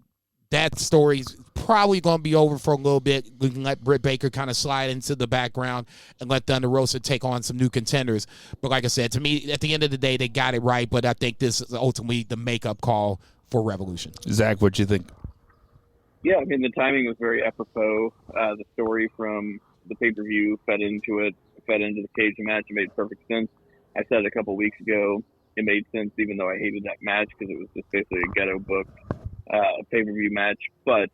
that story's probably going to be over for a little bit. We can let Britt Baker kind of slide into the background and let Thunder Rosa take on some new contenders. But like I said, to me, at the end of the day, they got it right, but I think this is ultimately the makeup call for Revolution. Zach, what'd you think? Yeah, I mean, the timing was very apropos. The story from the pay-per-view fed into the cage match. It made perfect sense. I said a couple weeks ago, it made sense even though I hated that match because it was just basically a Godot book pay-per-view match. But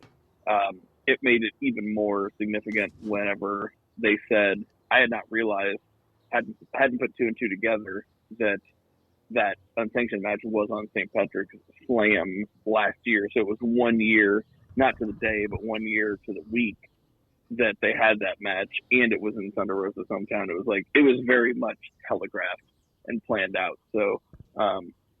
it made it even more significant whenever they said, I had not realized, hadn't put two and two together, that unsanctioned match was on St. Patrick's Slam last year. So it was 1 year, not to the day, but 1 year to the week that they had that match, and it was in Thunder Rosa's hometown. It was very much telegraphed and planned out. So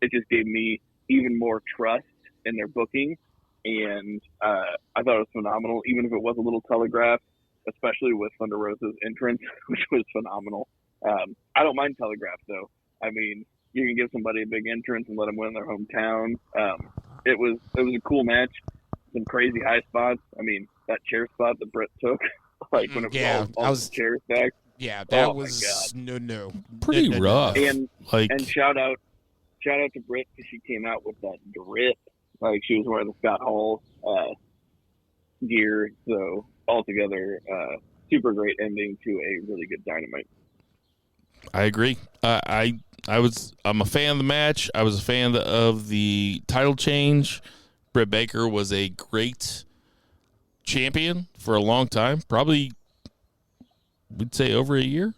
it just gave me even more trust in their booking, and I thought it was phenomenal, even if it was a little telegraphed, especially with Thunder Rosa's entrance, which was phenomenal. I don't mind telegraph, though. I mean, you can give somebody a big entrance and let them win their hometown. It was a cool match. Some crazy high spots. I mean, that chair spot that Britt took, like when it was all the chair stacked. Yeah, that was no. Pretty rough. And shout out to Britt because she came out with that drip. Like she was wearing the Scott Hall gear. So altogether, super great ending to a really good Dynamite. I agree. I'm a fan of the match. I was a fan of the title change. Britt Baker was a great champion for a long time. Probably, we'd say over a year.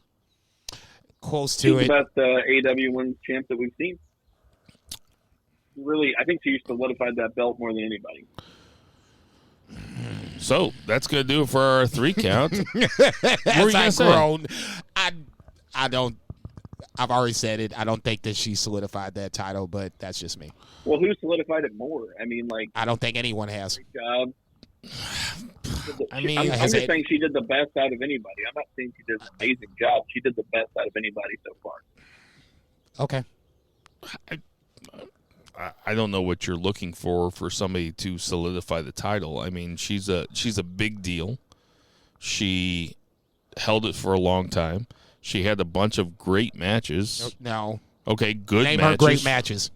Close to She's it. the best AEW Women's champ that we've seen. I think she solidified that belt more than anybody. So that's gonna do it for our 3 count. As I've grown, I don't. I've already said it. I don't think that she solidified that title, but that's just me. Well, who solidified it more? I mean, like, I don't think anyone has. great job. I mean, I'm just saying she did the best out of anybody. I'm not saying she did an amazing job. She did the best out of anybody so far. Okay. I don't know what you're looking for somebody to solidify the title. I mean, she's a big deal. She held it for a long time. She had a bunch of great matches. No. Okay, good Name matches. her great matches.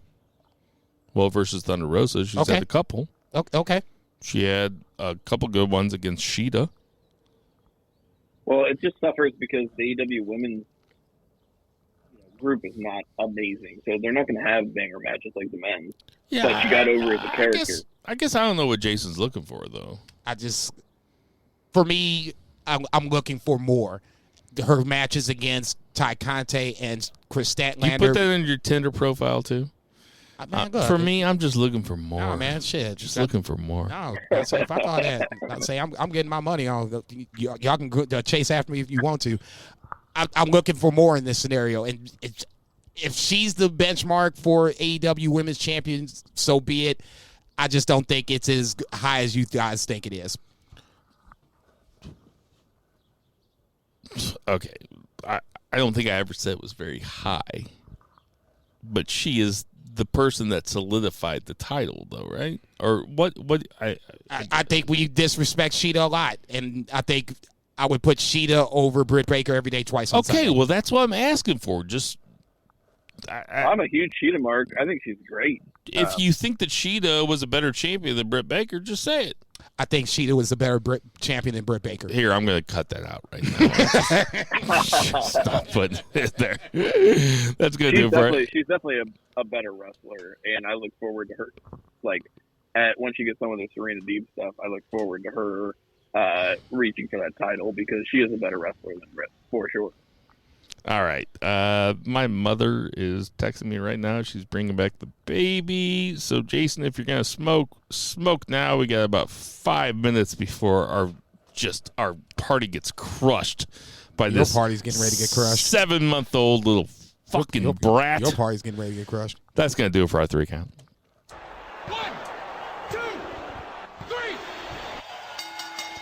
Well, versus Thunder Rosa, she's had a couple. Okay. She had a couple good ones against Shida. Well, it just suffers because the AEW women's group is not amazing, so they're not going to have banger matches like the men's. Yeah, but she got over as a character. I guess I don't know what Jason's looking for, though. For me, I'm looking for more. Her matches against Ty Conte and Chris Statlander. You put that in your Tinder profile, too? For me, I'm just looking for more. No, man, shit. Just looking for more. No, if I thought that, I'd say I'm getting my money on. Y'all can go, chase after me if you want to. I'm looking for more in this scenario, and if she's the benchmark for AEW Women's Champions, so be it. I just don't think it's as high as you guys think it is. Okay, I don't think I ever said it was very high, but she is the person that solidified the title, though, right? Or what? I think we disrespect Shida a lot, and I think I would put Shida over Britt Baker every day, twice on Sunday. Well, that's what I'm asking for. Just I'm a huge Shida mark. I think she's great. If you think that Shida was a better champion than Britt Baker, just say it. I think Shida was a better champion than Britt Baker. Here, I'm going to cut that out right now. Stop putting it there. That's going to do for it. She's definitely a better wrestler, and I look forward to her. Like, once she gets some of the Serena Deeb stuff, I look forward to her reaching for that title because she is a better wrestler than Britt, for sure. All right. My mother is texting me right now. She's bringing back the baby. So, Jason, if you're going to smoke now. We got about 5 minutes before our party gets crushed by this. Your party's getting ready to get crushed. 7-month-old little fucking brat. Your party's getting ready to get crushed. That's going to do it for our 3 count. 1, 2, 3.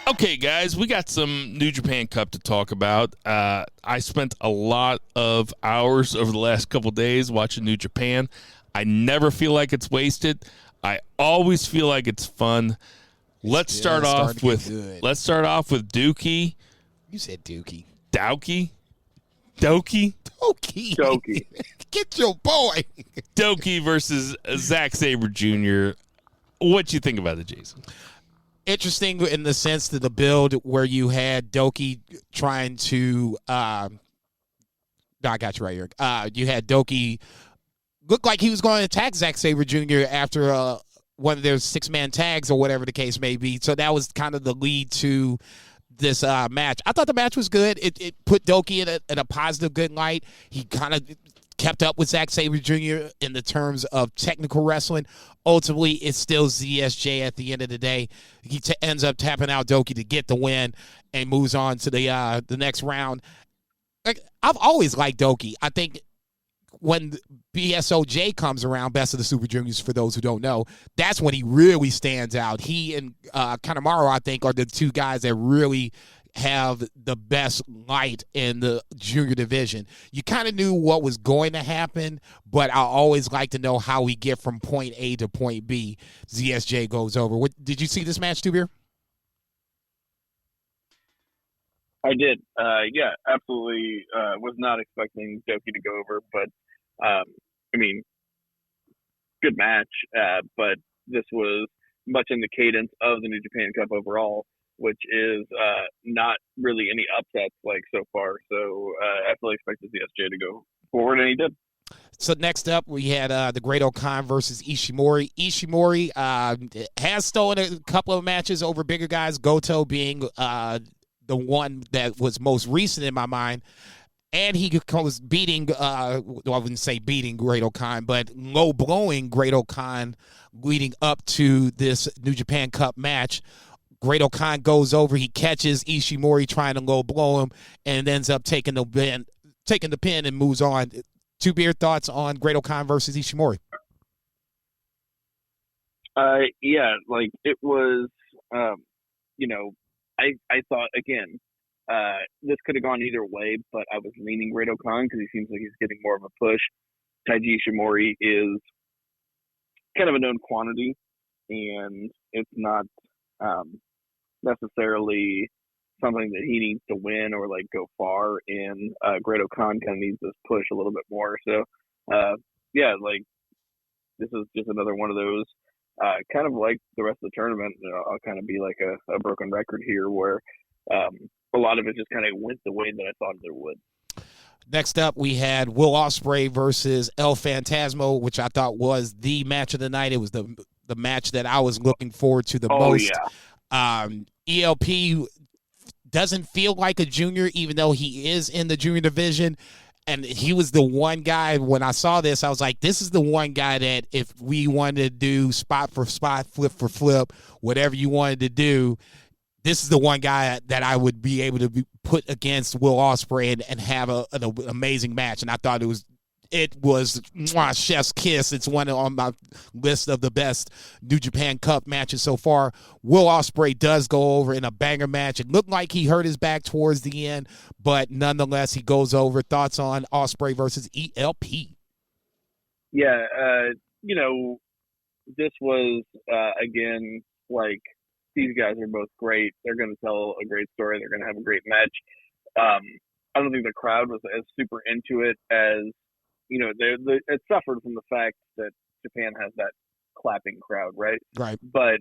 Okay, guys, we got some New Japan Cup to talk about. I spent a lot of hours over the last couple days watching New Japan. I never feel like it's wasted. I always feel like it's fun. Let's start off with Dokie. You said Dookie. Dokie. Get your boy. Dokie versus Zack Saber Jr. What you think about it, Jason? Interesting in the sense that the build where you had Dokie trying to I got you right here. You had Dokie look like he was going to attack Zack Saber Jr. after one of their 6-man tags or whatever the case may be. So that was kind of the lead to this match. I thought the match was good. It put Dokie in a positive, good light. He kind of kept up with Zack Saber Jr. in the terms of technical wrestling. Ultimately, it's still ZSJ at the end of the day. He ends up tapping out Dokie to get the win and moves on to the next round. Like, I've always liked Dokie. I think when BSOJ comes around, Best of the Super Juniors, for those who don't know, that's when he really stands out. He and Kanemaru, I think, are the 2 guys that really have the best light in the junior division. You kind of knew what was going to happen, but I always like to know how we get from point A to point B. ZSJ goes over. Did you see this match, Two Beer? I did. Yeah, absolutely. Was not expecting Dokie to go over, but I mean, good match. But this was much in the cadence of the New Japan Cup overall, which is not really any upsets like so far. So I fully expected ZSJ to go forward, and he did. So next up, we had the Great O'Khan versus Ishimori. Ishimori has stolen a couple of matches over bigger guys, Goto being the one that was most recent in my mind. And he was beating, I wouldn't say beating Great-O-Khan, but low-blowing Great-O-Khan leading up to this New Japan Cup match. Great-O-Khan goes over, he catches Ishimori trying to low-blow him, and ends up taking the pin and moves on. Two beer thoughts on Great-O-Khan versus Ishimori. Yeah, like it was, I thought, again, this could have gone either way, but I was leaning Great-O-Khan because he seems like he's getting more of a push. Taiji Ishimori is kind of a known quantity, and it's not necessarily something that he needs to win or like go far in. Great-O-Khan kind of needs this push a little bit more. So, yeah, like this is just another one of those. Kind of like the rest of the tournament, I'll kind of be like a broken record here where a lot of it just kind of went the way that I thought it would. Next up, we had Will Osprey versus El Phantasmo, which I thought was the match of the night. It was the match that I was looking forward to the most. Yeah. ELP doesn't feel like a junior, even though he is in the junior division. And he was the one guy, when I saw this, I was like, this is the one guy that if we wanted to do spot for spot, flip for flip, whatever you wanted to do, this is the one guy that I would be able to put against Will Osprey and have an amazing match. And I thought it was chef's kiss. It's one on my list of the best New Japan Cup matches so far. Will Osprey does go over in a banger match. It looked like he hurt his back towards the end, but nonetheless, he goes over. Thoughts on Osprey versus ELP? Yeah, this was, again, like, these guys are both great. They're going to tell a great story. They're going to have a great match. I don't think the crowd was as super into it as, it suffered from the fact that Japan has that clapping crowd, right? Right. But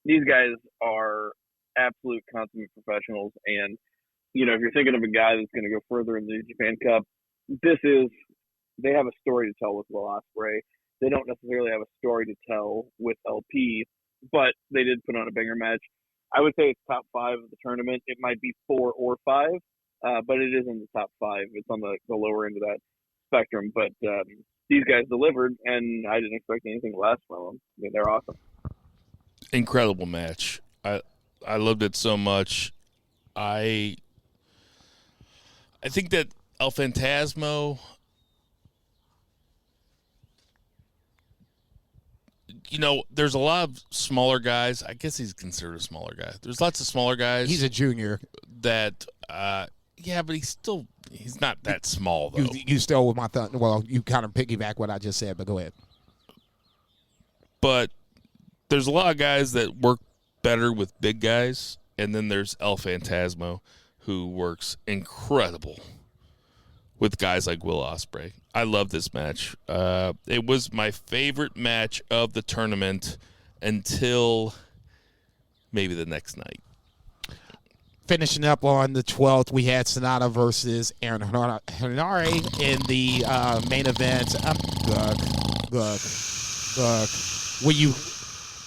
these guys are absolute consummate professionals. And, if you're thinking of a guy that's going to go further in the Japan Cup, they have a story to tell with Will Osprey. They don't necessarily have a story to tell with LP, but they did put on a banger match. I would say it's top 5 of the tournament. It might be 4 or 5, but it is in the top 5. It's on the lower end of that spectrum. But these guys delivered, and I didn't expect anything less from them. I mean, they're awesome. Incredible match. I loved it so much. I think that El Phantasmo, there's a lot of smaller guys. I guess he's considered a smaller guy. There's lots of smaller guys. He's a junior. That, but he's not that small, though. You still with my thought. Well, you kind of piggyback what I just said, but go ahead. But there's a lot of guys that work better with big guys, and then there's El Phantasmo, who works incredible with guys like Will Osprey. I love this match. It was my favorite match of the tournament until maybe the next night. Finishing up on the 12th, we had Sonata versus Aaron Henare in the main event.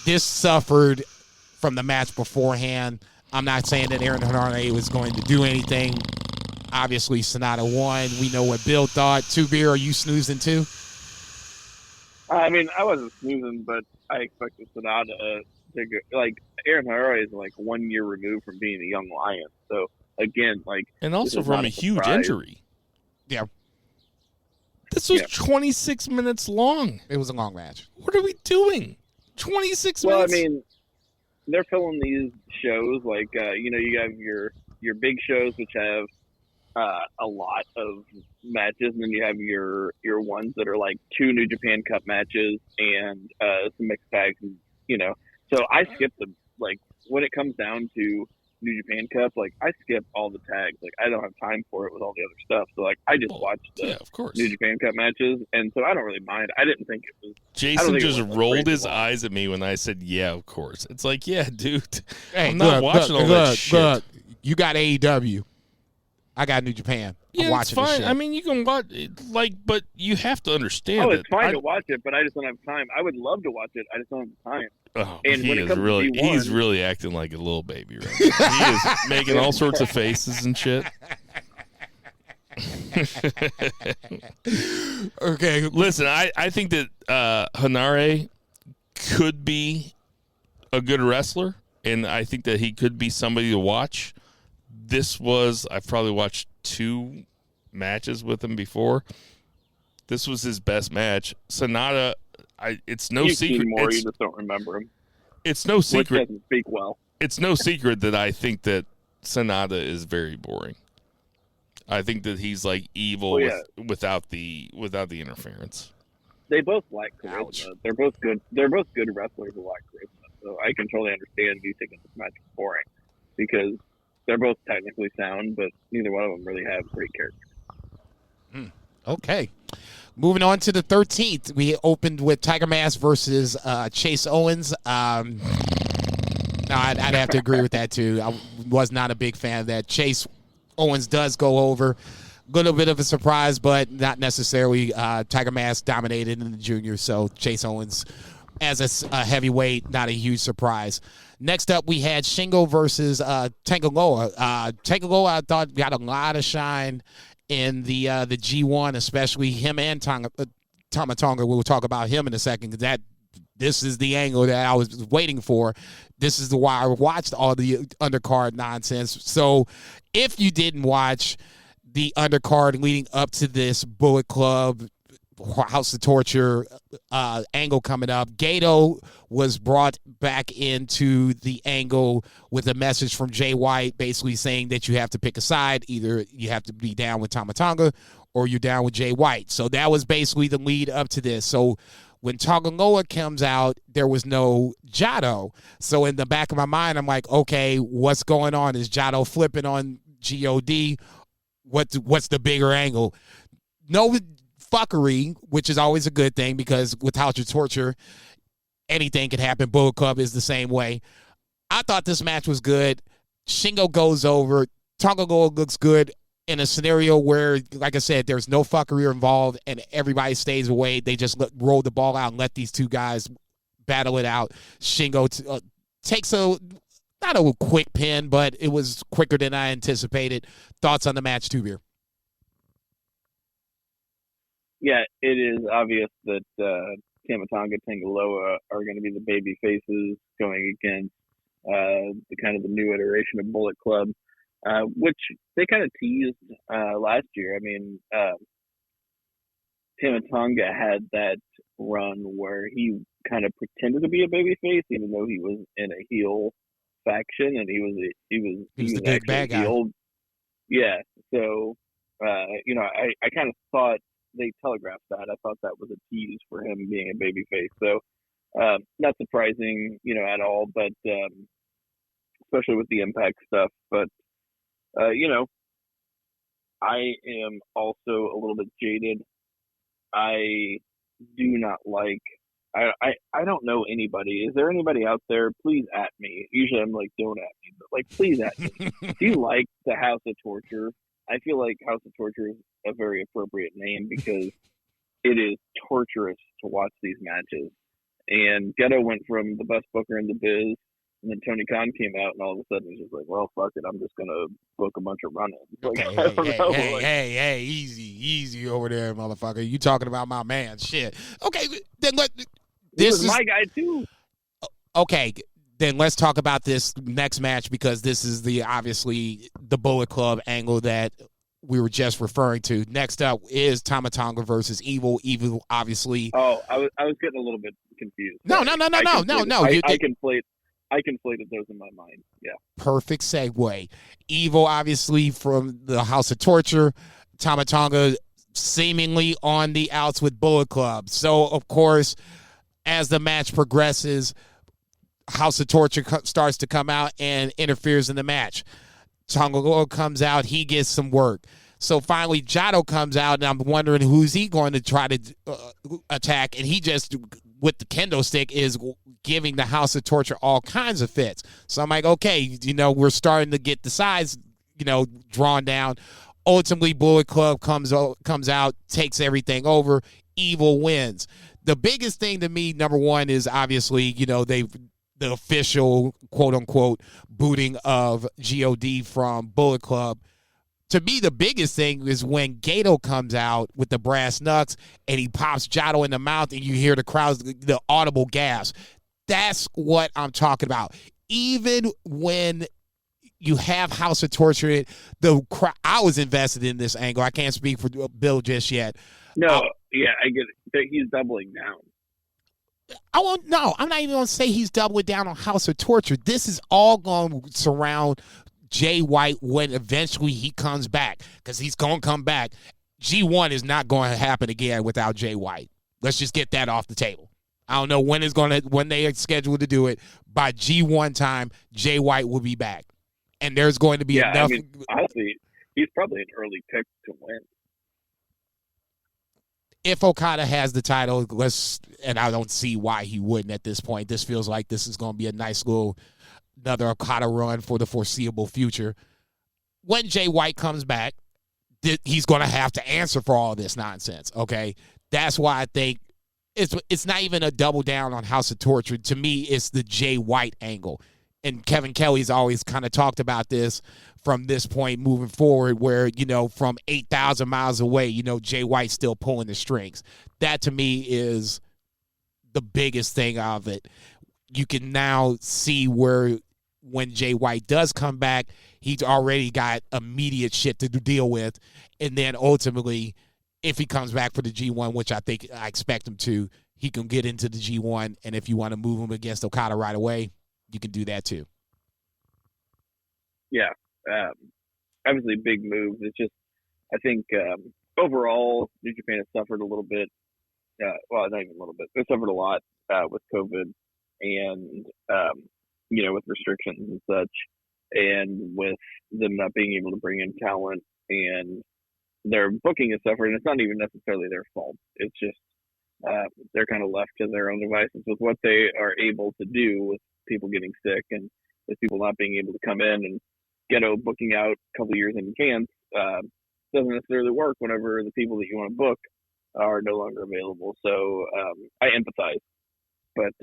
This suffered from the match beforehand. I'm not saying that Aaron Henare was going to do anything. Obviously, Sonata won. We know what Bill thought. Two Beer, are you snoozing too? I mean, I wasn't snoozing, but I expected Sonata to go. Like, Aaron Henare is like 1 year removed from being a young lion. So, again, like. And also from a huge injury. Yeah. This was 26 minutes long. It was a long match. What are we doing? 26 minutes? Well, I mean, they're filling these shows like, you have your big shows, which have a lot of matches, and then you have your ones that are like 2 New Japan Cup matches and some mixed tags, So I skip like when it comes down to New Japan Cup, like I skip all the tags. Like I don't have time for it with all the other stuff. So like I just watch the New Japan Cup matches, and so I don't really mind. I didn't think it was. Jason just rolled his eyes at me when I said, "Yeah, of course." It's like, yeah, dude, I'm not watching all that shit. Look, you got AEW. I got New Japan. Yeah, I'm watching it's fine. this shit. I mean, you can watch but you have to understand. Oh, it's fine to watch it, but I just don't have time. I would love to watch it. I just don't have time. Oh, and he's really acting like a little baby right now. He is making all sorts of faces and shit. Okay. Listen, I think that Hanare could be a good wrestler, and I think that he could be somebody to watch. I've probably watched 2 matches with him before. This was his best match. Sonata, it's no secret. More, you just don't remember him. It's no secret. Which doesn't speak well. It's no secret that I think that Sonata is very boring. I think that he's like evil without the interference. They both lack charisma. Ouch. They're both good. They're both good wrestlers who lack charisma. So I can totally understand you thinking this match is boring because they're both technically sound, but neither one of them really have great character. Okay. Moving on to the 13th, we opened with Tiger Mask versus Chase Owens. No, I'd have to agree with that too. I was not a big fan of that. Chase Owens does go over. A little bit of a surprise, but not necessarily. Tiger Mask dominated in the junior, so Chase Owens as a heavyweight, not a huge surprise. Next up, we had Shingo versus Tangaloa. Tangaloa, I thought, got a lot of shine in the G1, especially him and Tama Tonga. We'll talk about him in a second because this is the angle that I was waiting for. This is why I watched all the undercard nonsense. So if you didn't watch the undercard leading up to this Bullet Club House of Torture angle coming up, Godot was brought back into the angle with a message from Jay White basically saying that you have to pick a side. Either you have to be down with Tama Tonga or you're down with Jay White. So that was basically the lead up to this. So when Tongaloa comes out, there was no Jado. So in the back of my mind, I'm like, okay, what's going on? Is Jado flipping on God? What's the bigger angle? No fuckery, which is always a good thing because with House of Torture, anything can happen. Bullet Club is the same way. I thought this match was good. Shingo goes over. Tongaloa looks good in a scenario where, like I said, there's no fuckery involved and everybody stays away. They just roll the ball out and let these two guys battle it out. Shingo takes not a quick pin, but it was quicker than I anticipated. Thoughts on the match, too, Beer? Yeah, it is obvious that Tama Tonga, Tangaloa are going to be the baby faces going against the kind of the new iteration of Bullet Club, which they kind of teased last year. I mean, Tama Tonga had that run where he kind of pretended to be a baby face, even though he was in a heel faction, and he was the big bad guy. Yeah, so I kind of thought they telegraphed that. I thought that was a tease for him being a babyface. So not surprising, at all, but especially with the Impact stuff. But, I am also a little bit jaded. I do not like, I don't know anybody. Is there anybody out there? Please at me. Usually I'm like, don't at me, but like, please at me. Do you like the House of Torture? I feel like House of Torture is a very appropriate name because it is torturous to watch these matches. And Godot went from the best booker in the biz, and then Tony Khan came out, and all of a sudden he's just like, well, fuck it, I'm just going to book a bunch of run-ins. Like, Hey, easy over there, motherfucker. You talking about my man. Shit. Okay, then this is my guy, too. Okay, then let's talk about this next match because this is obviously the Bullet Club angle that we were just referring to. Next up is Tama Tonga versus Evil. Evil, obviously. Oh, I was getting a little bit confused. No. I conflated those in my mind. Yeah. Perfect segue. Evil, obviously, from the House of Torture. Tama Tonga seemingly on the outs with Bullet Club. So, of course, as the match progresses, House of Torture starts to come out and interferes in the match. Tongaloa comes out. He gets some work. So finally, Jado comes out, and I'm wondering who's he going to try to attack. And he just, with the kendo stick, is giving the House of Torture all kinds of fits. So I'm like, okay, we're starting to get the sides, drawn down. Ultimately, Bullet Club comes out, takes everything over. Evil wins. The biggest thing to me, number one, is obviously, the official, quote-unquote, booting of God from Bullet Club. To me, the biggest thing is when Godot comes out with the brass knucks and he pops Giotto in the mouth and you hear the crowds, the audible gasp. That's what I'm talking about. Even when you have House of Torture, I was invested in this angle. I can't speak for Bill just yet. No, I get it. He's doubling down. No, I'm not even going to say he's doubling down on House of Torture. This is all going to surround Jay White when eventually he comes back, because he's going to come back. G1 is not going to happen again without Jay White. Let's just get that off the table. I don't know when they are scheduled to do it. By G1 time, Jay White will be back. And there's going to be enough. I mean, honestly, he's probably an early pick to win. If Okada has the title, and I don't see why he wouldn't at this point. This feels like this is going to be a nice little another Okada run for the foreseeable future. When Jay White comes back, he's going to have to answer for all this nonsense, okay? That's why I think it's not even a double down on House of Torture. To me, it's the Jay White angle. And Kevin Kelly's always kind of talked about this from this point moving forward where, from 8,000 miles away, Jay White's still pulling the strings. That, to me, is the biggest thing of it. You can now see where when Jay White does come back, he's already got immediate shit to deal with. And then ultimately, if he comes back for the G1, which I expect him to, he can get into the G1. And if you want to move him against Okada right away, you can do that too. Yeah. Obviously big moves. It's just, I think overall, New Japan has suffered a little bit. Well, not even a little bit. They suffered a lot with COVID and, with restrictions and such, and with them not being able to bring in talent, and their booking has suffered. And it's not even necessarily their fault. It's just they're kind of left to their own devices with what they are able to do with people getting sick and with people not being able to come in, and Godot booking out a couple years in advance doesn't necessarily work whenever the people that you want to book are no longer available. So I empathize, but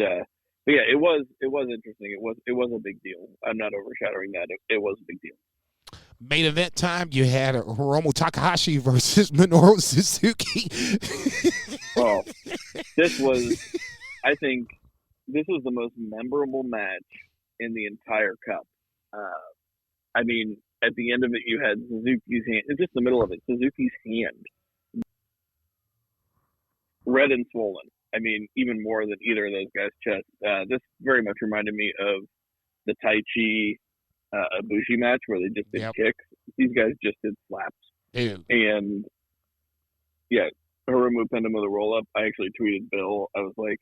yeah, it was interesting. It was a big deal. I'm not overshadowing that. It was a big deal. Main event time, you had Hiromu Takahashi versus Minoru Suzuki. Well, I think this was the most memorable match in the entire Cup. I mean, at the end of it, you had Suzuki's hand. It's just the middle of it. Suzuki's hand, red and swollen. I mean, even more than either of those guys' chests. This very much reminded me of the Tai Chi Ibushi match where they just did kicks. These guys just did slaps. Dude. And yeah, Hiromu pinned him with a roll up. I actually tweeted Bill. I was like,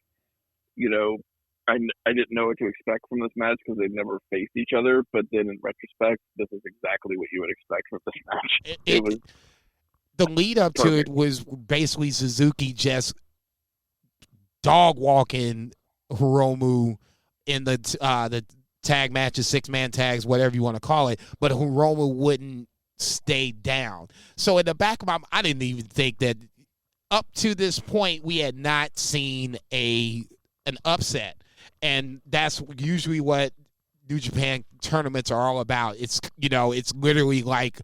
I didn't know what to expect from this match because they'd never faced each other. But then in retrospect, this is exactly what you would expect from this match. It was the lead up to it was basically Suzuki just dog walking Hiromu in the tag matches, 6-man tags, whatever you want to call it. But Hiromu wouldn't stay down. So in the back of my mind, I didn't even think that up to this point we had not seen an upset. And that's usually what New Japan tournaments are all about. It's literally like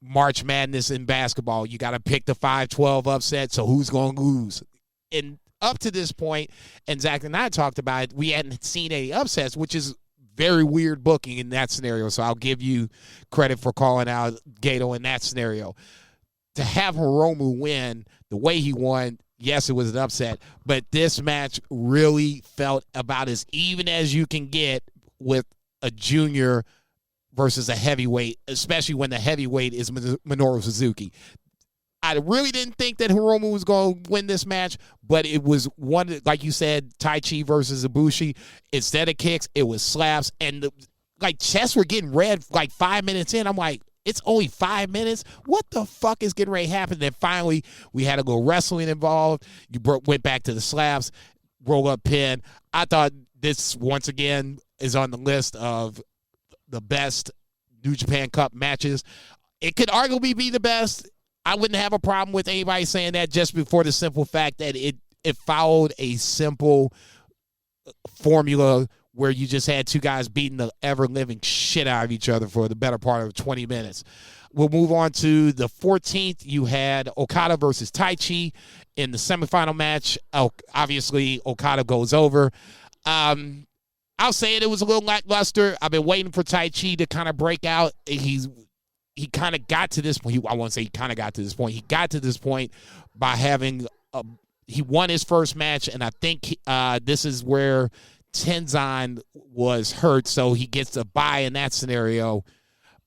March Madness in basketball. You got to pick the 5-12 upset, so who's going to lose? And up to this point, and Zach and I talked about it, we hadn't seen any upsets, which is very weird booking in that scenario. So I'll give you credit for calling out Gato in that scenario. To have Hiromu win the way he won, yes, it was an upset, but this match really felt about as even as you can get with a junior versus a heavyweight, especially when the heavyweight is Minoru Suzuki. I really didn't think that Hiromu was going to win this match, but it was one, like you said, Tai Chi versus Ibushi. Instead of kicks, it was slaps, and chests were getting red 5 minutes in. I'm like, it's only 5 minutes? What the fuck is getting ready to happen? Then finally, we had a little wrestling involved. You went back to the slaps, roll-up pin. I thought this, once again, is on the list of the best New Japan Cup matches. It could arguably be the best. I wouldn't have a problem with anybody saying that just before the simple fact that it followed a simple formula where you just had two guys beating the ever-living shit out of each other for the better part of 20 minutes. We'll move on to the 14th. You had Okada versus Taichi in the semifinal match. Obviously, Okada goes over. I'll say it was a little lackluster. I've been waiting for Taichi to kind of break out. He kind of got to this point. I won't say he kind of got to this point. He got to this point by having he won his first match, and I think this is where Tenzan was hurt, so he gets a bye in that scenario.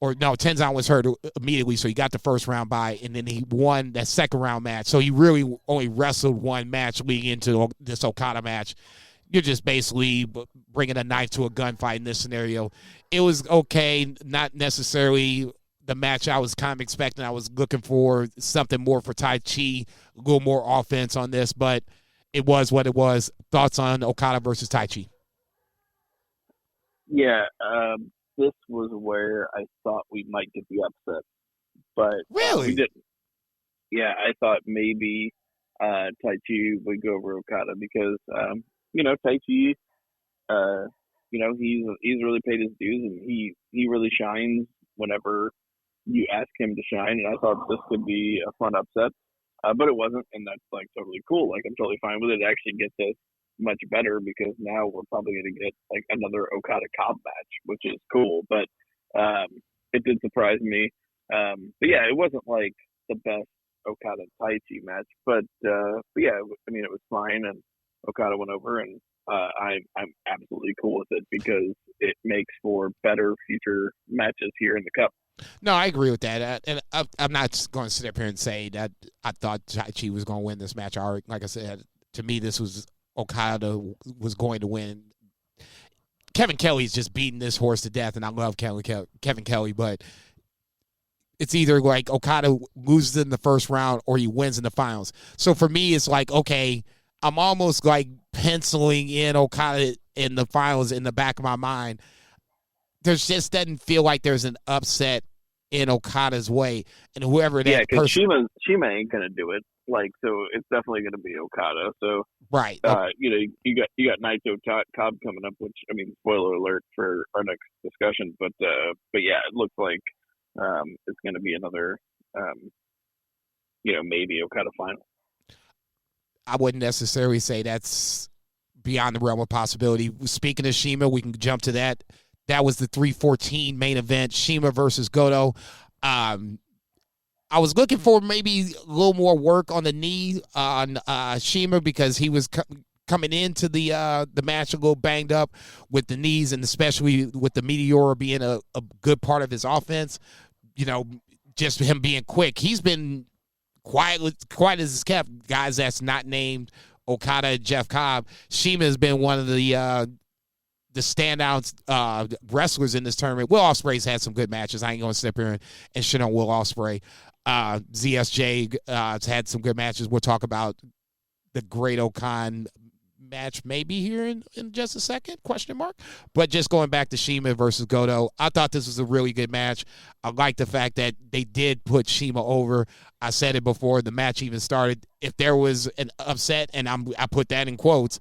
Or no, Tenzan was hurt immediately, so he got the first round bye, and then he won that second round match. So he really only wrestled one match leading into this Okada match. You're just basically bringing a knife to a gunfight in this scenario. It was okay, not necessarily the match I was kind of expecting. I was looking for something more for Taichi, a little more offense on this, but it was what it was. Thoughts on Okada versus Taichi? Yeah, this was where I thought we might get the upset, but really? We didn't. Yeah, I thought maybe Taichi would go over Okada because Taichi, he's really paid his dues, and he really shines whenever you ask him to shine. And I thought this could be a fun upset, but it wasn't, and that's like totally cool. Like, I'm totally fine with it. It actually gets us much better because now we're probably going to get like another Okada Cobb match, which is cool. But it did surprise me. But yeah, it wasn't like the best Okada Taichi match, but yeah, I mean, it was fine, and Okada went over, and I'm absolutely cool with it because it makes for better future matches here in the Cup. No, I agree with that. And I'm not going to sit up here and say that I thought Taichi was going to win this match. Like I said, to me, this was Okada was going to win. Kevin Kelly's just beating this horse to death, and I love Kevin Kelly, but it's either like Okada loses in the first round or he wins in the finals. So for me, it's like, okay, I'm almost like penciling in Okada in the finals in the back of my mind. There just doesn't feel like there's an upset in Okada's way, and whoever that because Shima ain't gonna do it. Like, so it's definitely gonna be Okada. So right, you got Naito Cobb coming up, which, I mean, spoiler alert for our next discussion. But yeah, it looks like it's gonna be another maybe Okada final. I wouldn't necessarily say that's beyond the realm of possibility. Speaking of Shima, we can jump to that. That was the 314 main event, Shima versus Godot. I was looking for maybe a little more work on the knee on Shima because he was coming into the match a little banged up with the knees, and especially with the Meteora being a good part of his offense. Just him being quick. He's been quiet as it's kept. Guys that's not named Okada and Jeff Cobb. Shima has been one of the standout wrestlers in this tournament. Will Ospreay's had some good matches. I ain't going to sit here and shit on Will Ospreay. ZSJ has had some good matches. We'll talk about the Great Okan match maybe here in just a second, ? But just going back to Shima versus Godot, I thought this was a really good match. I like the fact that they did put Shima over. I said it before the match even started. If there was an upset, and I put that in quotes,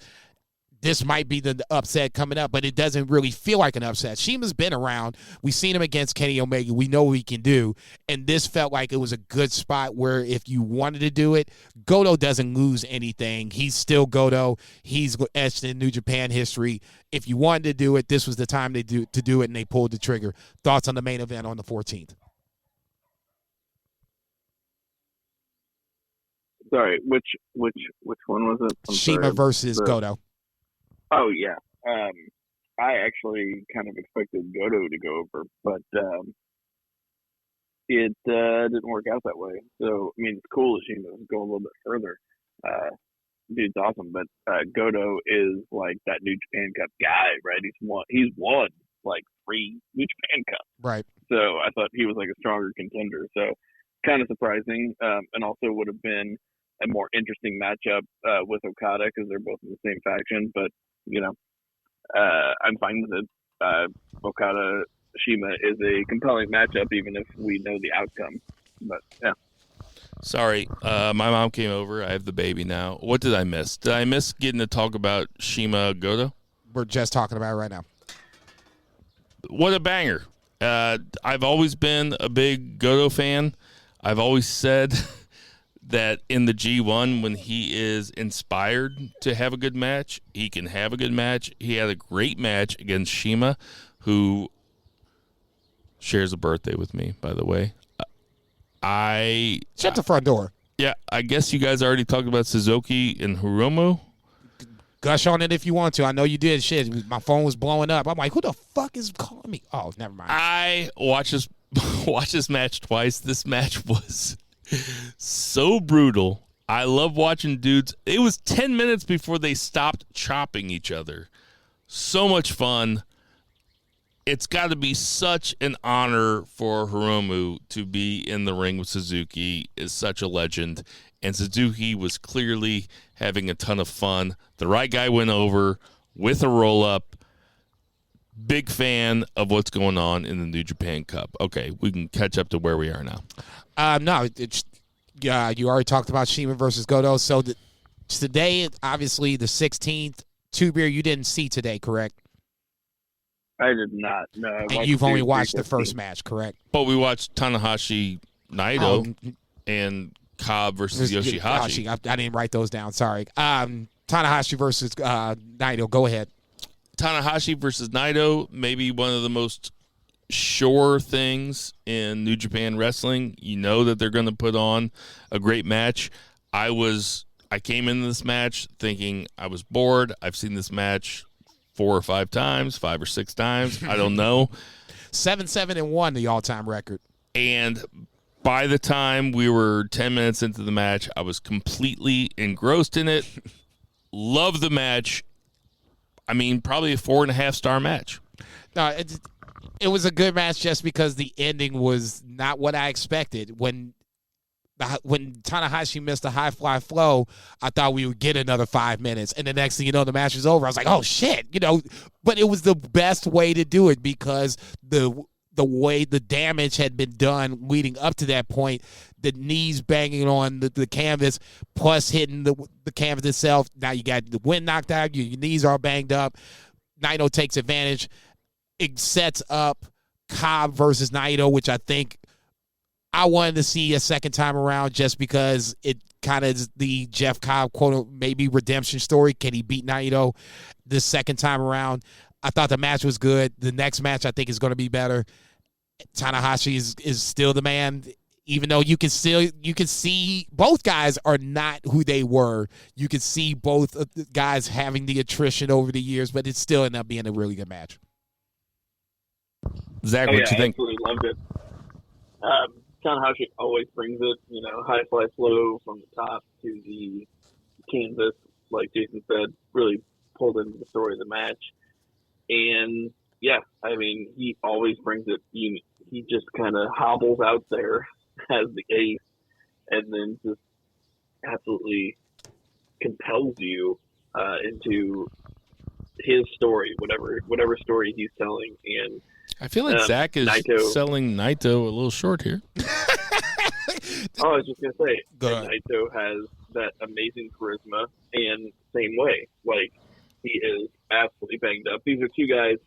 this might be the upset coming up, but it doesn't really feel like an upset. Shima's been around. We've seen him against Kenny Omega. We know what he can do, and this felt like it was a good spot where if you wanted to do it, Godot doesn't lose anything. He's still Godot. He's etched in New Japan history. If you wanted to do it, this was the time to do it, and they pulled the trigger. Thoughts on the main event on the 14th? Sorry, which one was it? Shima versus Godot. Oh, yeah. I actually kind of expected Godot to go over, but it didn't work out that way. So, I mean, it's cool that Shima's going a little bit further. Dude's awesome, but Godot is like that New Japan Cup guy, right? He's won like 3 New Japan Cups. Right. So I thought he was like a stronger contender. So kind of surprising, and also would have been a more interesting matchup with Okada because they're both in the same faction, but I'm fine with it. Okada Shima is a compelling matchup, even if we know the outcome. But yeah. Sorry, my mom came over. I have the baby now. What did I miss? Did I miss getting to talk about Shima Godot? We're just talking about it right now. What a banger. I've always been a big Godot fan. I've always said that in the G1, when he is inspired to have a good match, he can have a good match. He had a great match against Shima, who shares a birthday with me, by the way. Shut the front door. Yeah, I guess you guys already talked about Suzuki and Hiromu. Gush on it if you want to. I know you did. Shit, my phone was blowing up. I'm like, who the fuck is calling me? Oh, never mind. I watched this match twice. This match was so brutal. I love watching dudes. It was 10 minutes before they stopped chopping each other. So much fun. It's got to be such an honor for Hiromu to be in the ring with Suzuki. Is such a legend. And Suzuki was clearly having a ton of fun. The right guy went over with a roll-up. Big fan of what's going on in the New Japan Cup. Okay, we can catch up to where we are now. No, you already talked about Shima versus Godot. So today, obviously, the 16th, Two-Beer, you didn't see today, correct? I did not. No, and you've only watched the first match, correct? But we watched Tanahashi Naito and Cobb versus Yoshihashi. I didn't write those down. Sorry. Tanahashi versus Naito. Go ahead. Tanahashi versus Naito, maybe one of the most sure things in New Japan Wrestling. You know that they're going to put on a great match. I came into this match thinking I was bored. I've seen this match 4 or 5 times, 5 or 6 times. I don't know. 7-7-1, the all-time record. And by the time we were 10 minutes into the match, I was completely engrossed in it. Love the match. I mean, probably a 4.5-star match. No, it was a good match just because the ending was not what I expected. When Tanahashi missed a high fly flow, I thought we would get another 5 minutes. And the next thing you know, the match is over. I was like, oh, shit. But it was the best way to do it because the way the damage had been done leading up to that point, the knees banging on the canvas, plus hitting the canvas itself. Now you got the wind knocked out. Your knees are banged up. Naito takes advantage. It sets up Cobb versus Naito, which I think I wanted to see a second time around just because it kind of is the Jeff Cobb, quote, maybe redemption story. Can he beat Naito the second time around? I thought the match was good. The next match I think is going to be better. Tanahashi is still the man, even though you can see both guys are not who they were. You can see both guys having the attrition over the years, but it still ended up being a really good match. Zach, what you think? I absolutely loved it. Tanahashi always brings it, high fly flow from the top to the canvas, like Jason said, really pulled into the story of the match. And yeah, I mean, he always brings it. He just kind of hobbles out there as the ace and then just absolutely compels you into his story, whatever story he's telling. And I feel like Zach is selling Naito a little short here. I was just going to say, Naito has that amazing charisma, and same way. Like, he is absolutely banged up. These are two guys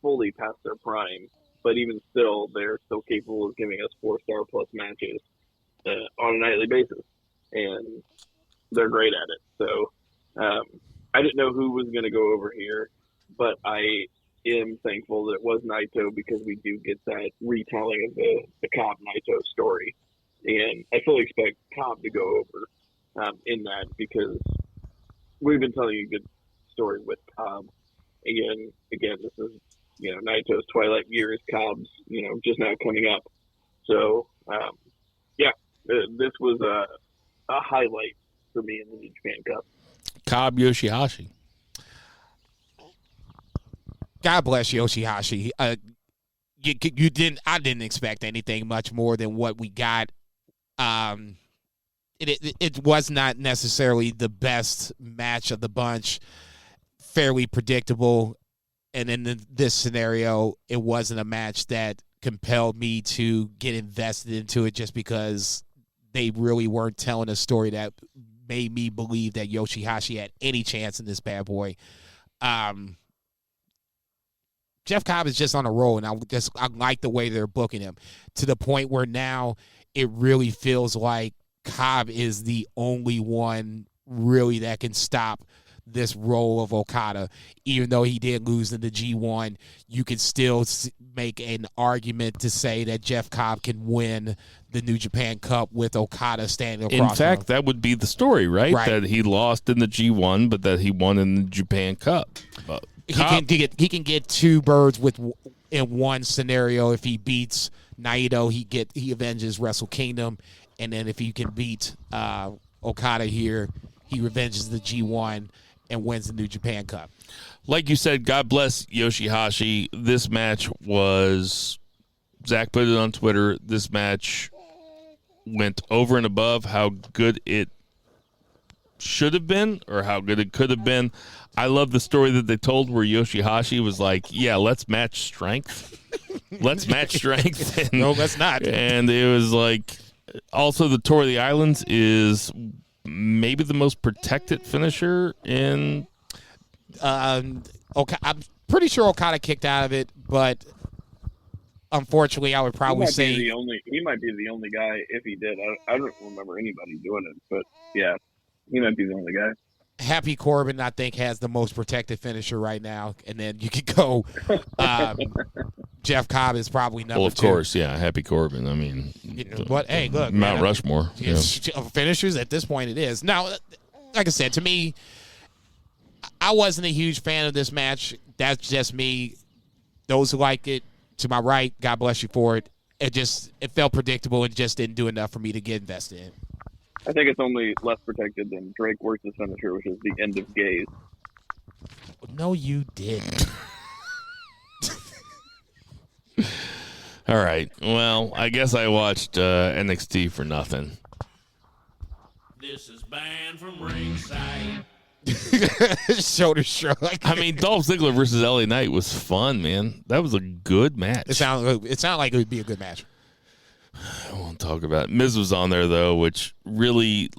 fully past their prime, but even still, they're still capable of giving us 4-star plus matches on a nightly basis, and they're great at it. So I didn't know who was going to go over here, but I am thankful that it was Naito because we do get that retelling of the Cobb Naito story, and I fully expect Cobb to go over in that because we've been telling you a good story with Cobb. Again, this is Naito's twilight years, Cobb's just now coming up. So this was a highlight for me in the New Japan Cup. Cobb Yoshihashi. God bless Yoshihashi. I didn't expect anything much more than what we got. It was not necessarily the best match of the bunch. Fairly predictable. And in this scenario, it wasn't a match that compelled me to get invested into it just because they really weren't telling a story that made me believe that Yoshihashi had any chance in this bad boy. Jeff Cobb is just on a roll, and I like the way they're booking him to the point where now it really feels like Cobb is the only one really that can stop this role of Okada. Even though he did lose in the G1, you can still make an argument to say that Jeff Cobb can win the New Japan Cup with Okada standing across. In fact, that would be the story, right? That he lost in the G1, but that he won in the Japan Cup. But he can get two birds in one scenario. If he beats Naito, he avenges Wrestle Kingdom, and then if he can beat Okada here, he revenges the G1 and wins the New Japan Cup. Like you said, God bless Yoshihashi. This match was, Zach put it on Twitter, this match went over and above how good it should have been or how good it could have been. I love the story that they told where Yoshihashi was like, yeah, let's match strength. Let's match strength. And, no, let's not. And it was like, also the Tour of the Islands is maybe the most protected finisher in. I'm pretty sure Okada kicked out of it, but unfortunately, I would probably say he might be the only guy. If he did, I don't remember anybody doing it, but yeah, he might be the only guy. Happy Corbin, I think, has the most protected finisher right now, and then you could go. Jeff Cobb is probably number two. Well, of course, yeah, Happy Corbin. I mean, but hey, look, Mount Rushmore. Yeah. Finishers at this point, it is now. Like I said, to me, I wasn't a huge fan of this match. That's just me. Those who like it, to my right, God bless you for it. It felt predictable and just didn't do enough for me to get invested in. I think it's only less protected than Drake Works' finisher, which is the end of gaze. No, you didn't. All right. Well, I guess I watched NXT for nothing. This is banned from ringside. Shoulder shrug. I mean, Dolph Ziggler versus LA Knight was fun, man. That was a good match. It sounded like it would be a good match. I won't talk about it. Miz was on there, though, which really,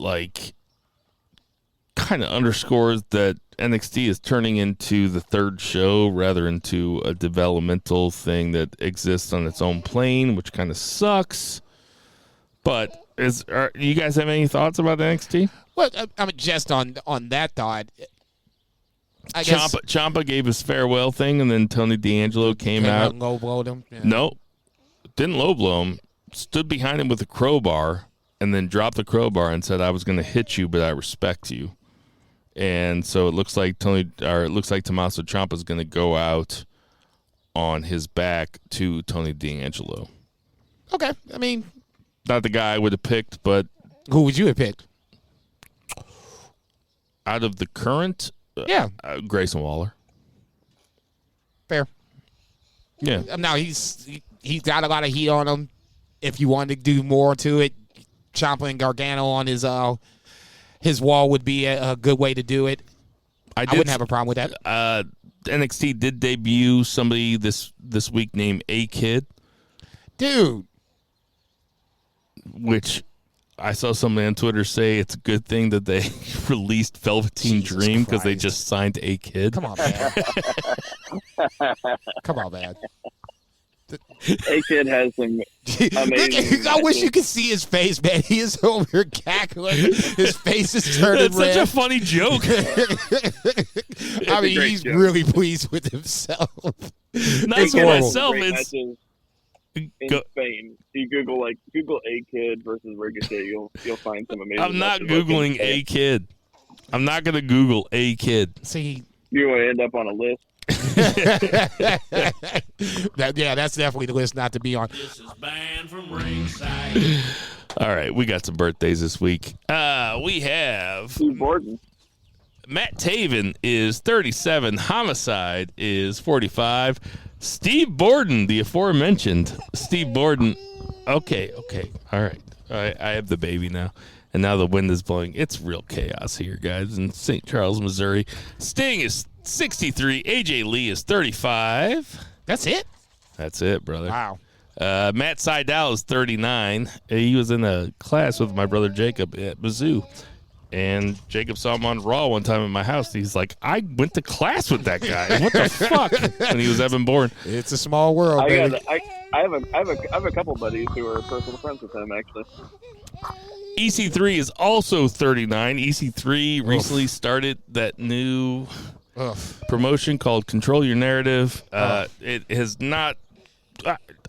kind of underscores that NXT is turning into the third show rather into a developmental thing that exists on its own plane, which kind of sucks. But you guys have any thoughts about NXT? Well, I mean, just on that thought, I guess Ciampa gave his farewell thing, and then Tony D'Angelo came out and low blowed him. Yeah. No, didn't low blow him. Stood behind him with a crowbar, and then dropped the crowbar and said, "I was going to hit you, but I respect you." And so it looks like Tommaso Ciampa is going to go out on his back to Tony D'Angelo. Okay, I mean, not the guy I would have picked, but who would you have picked? Out of the current, Grayson Waller. Fair. Yeah. Now he's got a lot of heat on him. If you wanted to do more to it, Ciampa and Gargano on his wall would be a good way to do it. I wouldn't have a problem with that. NXT did debut somebody this week named A-Kid. Dude. Which I saw somebody on Twitter say it's a good thing that they released Velveteen Dream because they just signed A-Kid. Come on, man. Come on, man. A-Kid has some amazing I wish you could see his face, man. He is over here cackling. His face is turning It's red. such a funny joke. I mean, he's joke. really pleased with himself. Not for myself. Great It's matches in Spain. You Google A-Kid versus Ricochet, you'll find some amazing. I'm not matches Googling A-Kid. I'm not going to Google A-Kid. See, you want to end up on a list. That's definitely the list not to be on. This is banned from ringside. All right, we got some birthdays this week. We have Steve Borden. Matt Taven is 37. Homicide is 45. Steve Borden, the aforementioned Steve Borden. Okay. All right. I have the baby now. And now the wind is blowing. It's real chaos here, guys, in St. Charles, Missouri. Sting is 63. AJ Lee is 35. That's it? That's it, brother. Wow. Matt Sydal is 39. He was in a class with my brother Jacob at Mizzou. And Jacob saw him on Raw one time in my house. He's like, I went to class with that guy. What the fuck? When he was Evan Bourne. It's a small world, baby. I have a couple buddies who are personal friends with him, actually. EC3 is also 39. EC3 recently started that new promotion called Control Your Narrative. It has not.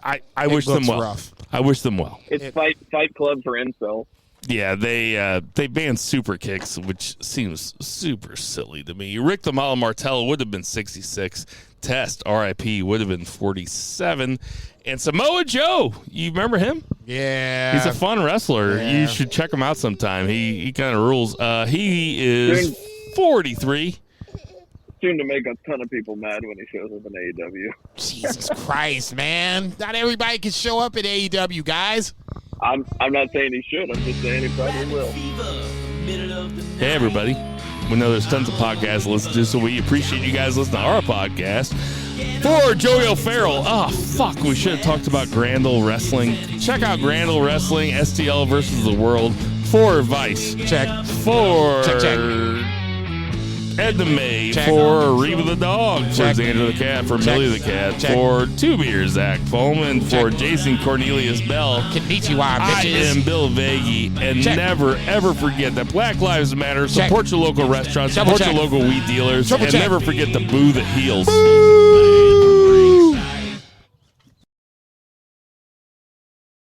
I wish them well. Rough. I wish them well. It's Fight Club for incel. Yeah, they banned super kicks, which seems super silly to me. Rick the Mala Martello would have been 66. Test, RIP, would have been 47. And Samoa Joe, you remember him? Yeah. He's a fun wrestler. Yeah. You should check him out sometime. He kind of rules. He is 43. Soon to make a ton of people mad when he shows up in AEW. Jesus Christ, man. Not everybody can show up at AEW, guys. I'm not saying he should. I'm just saying he probably will. Hey, everybody. We know there's tons of podcasts to listen to, so we appreciate you guys listening to our podcast. For Joey O'Farrell, fuck, we should have talked about Grand Ole Wrestling. Check out Grand Ole Wrestling, STL versus the World. For Vice. Check. For Check. Edna May. Check. For Reba the Dog. Check. For Xander the Cat. For Check. Millie the Cat. Check. For Two Beers, Zach Foreman. For Jason Cornelius Bell. Konnichiwa, I bitches. am Bill Vagey, and Check. never, ever forget that Black Lives Matter. Check. Support your local restaurants, Double support check. your local weed dealers, Triple and check. never forget the boo that heals. Boo!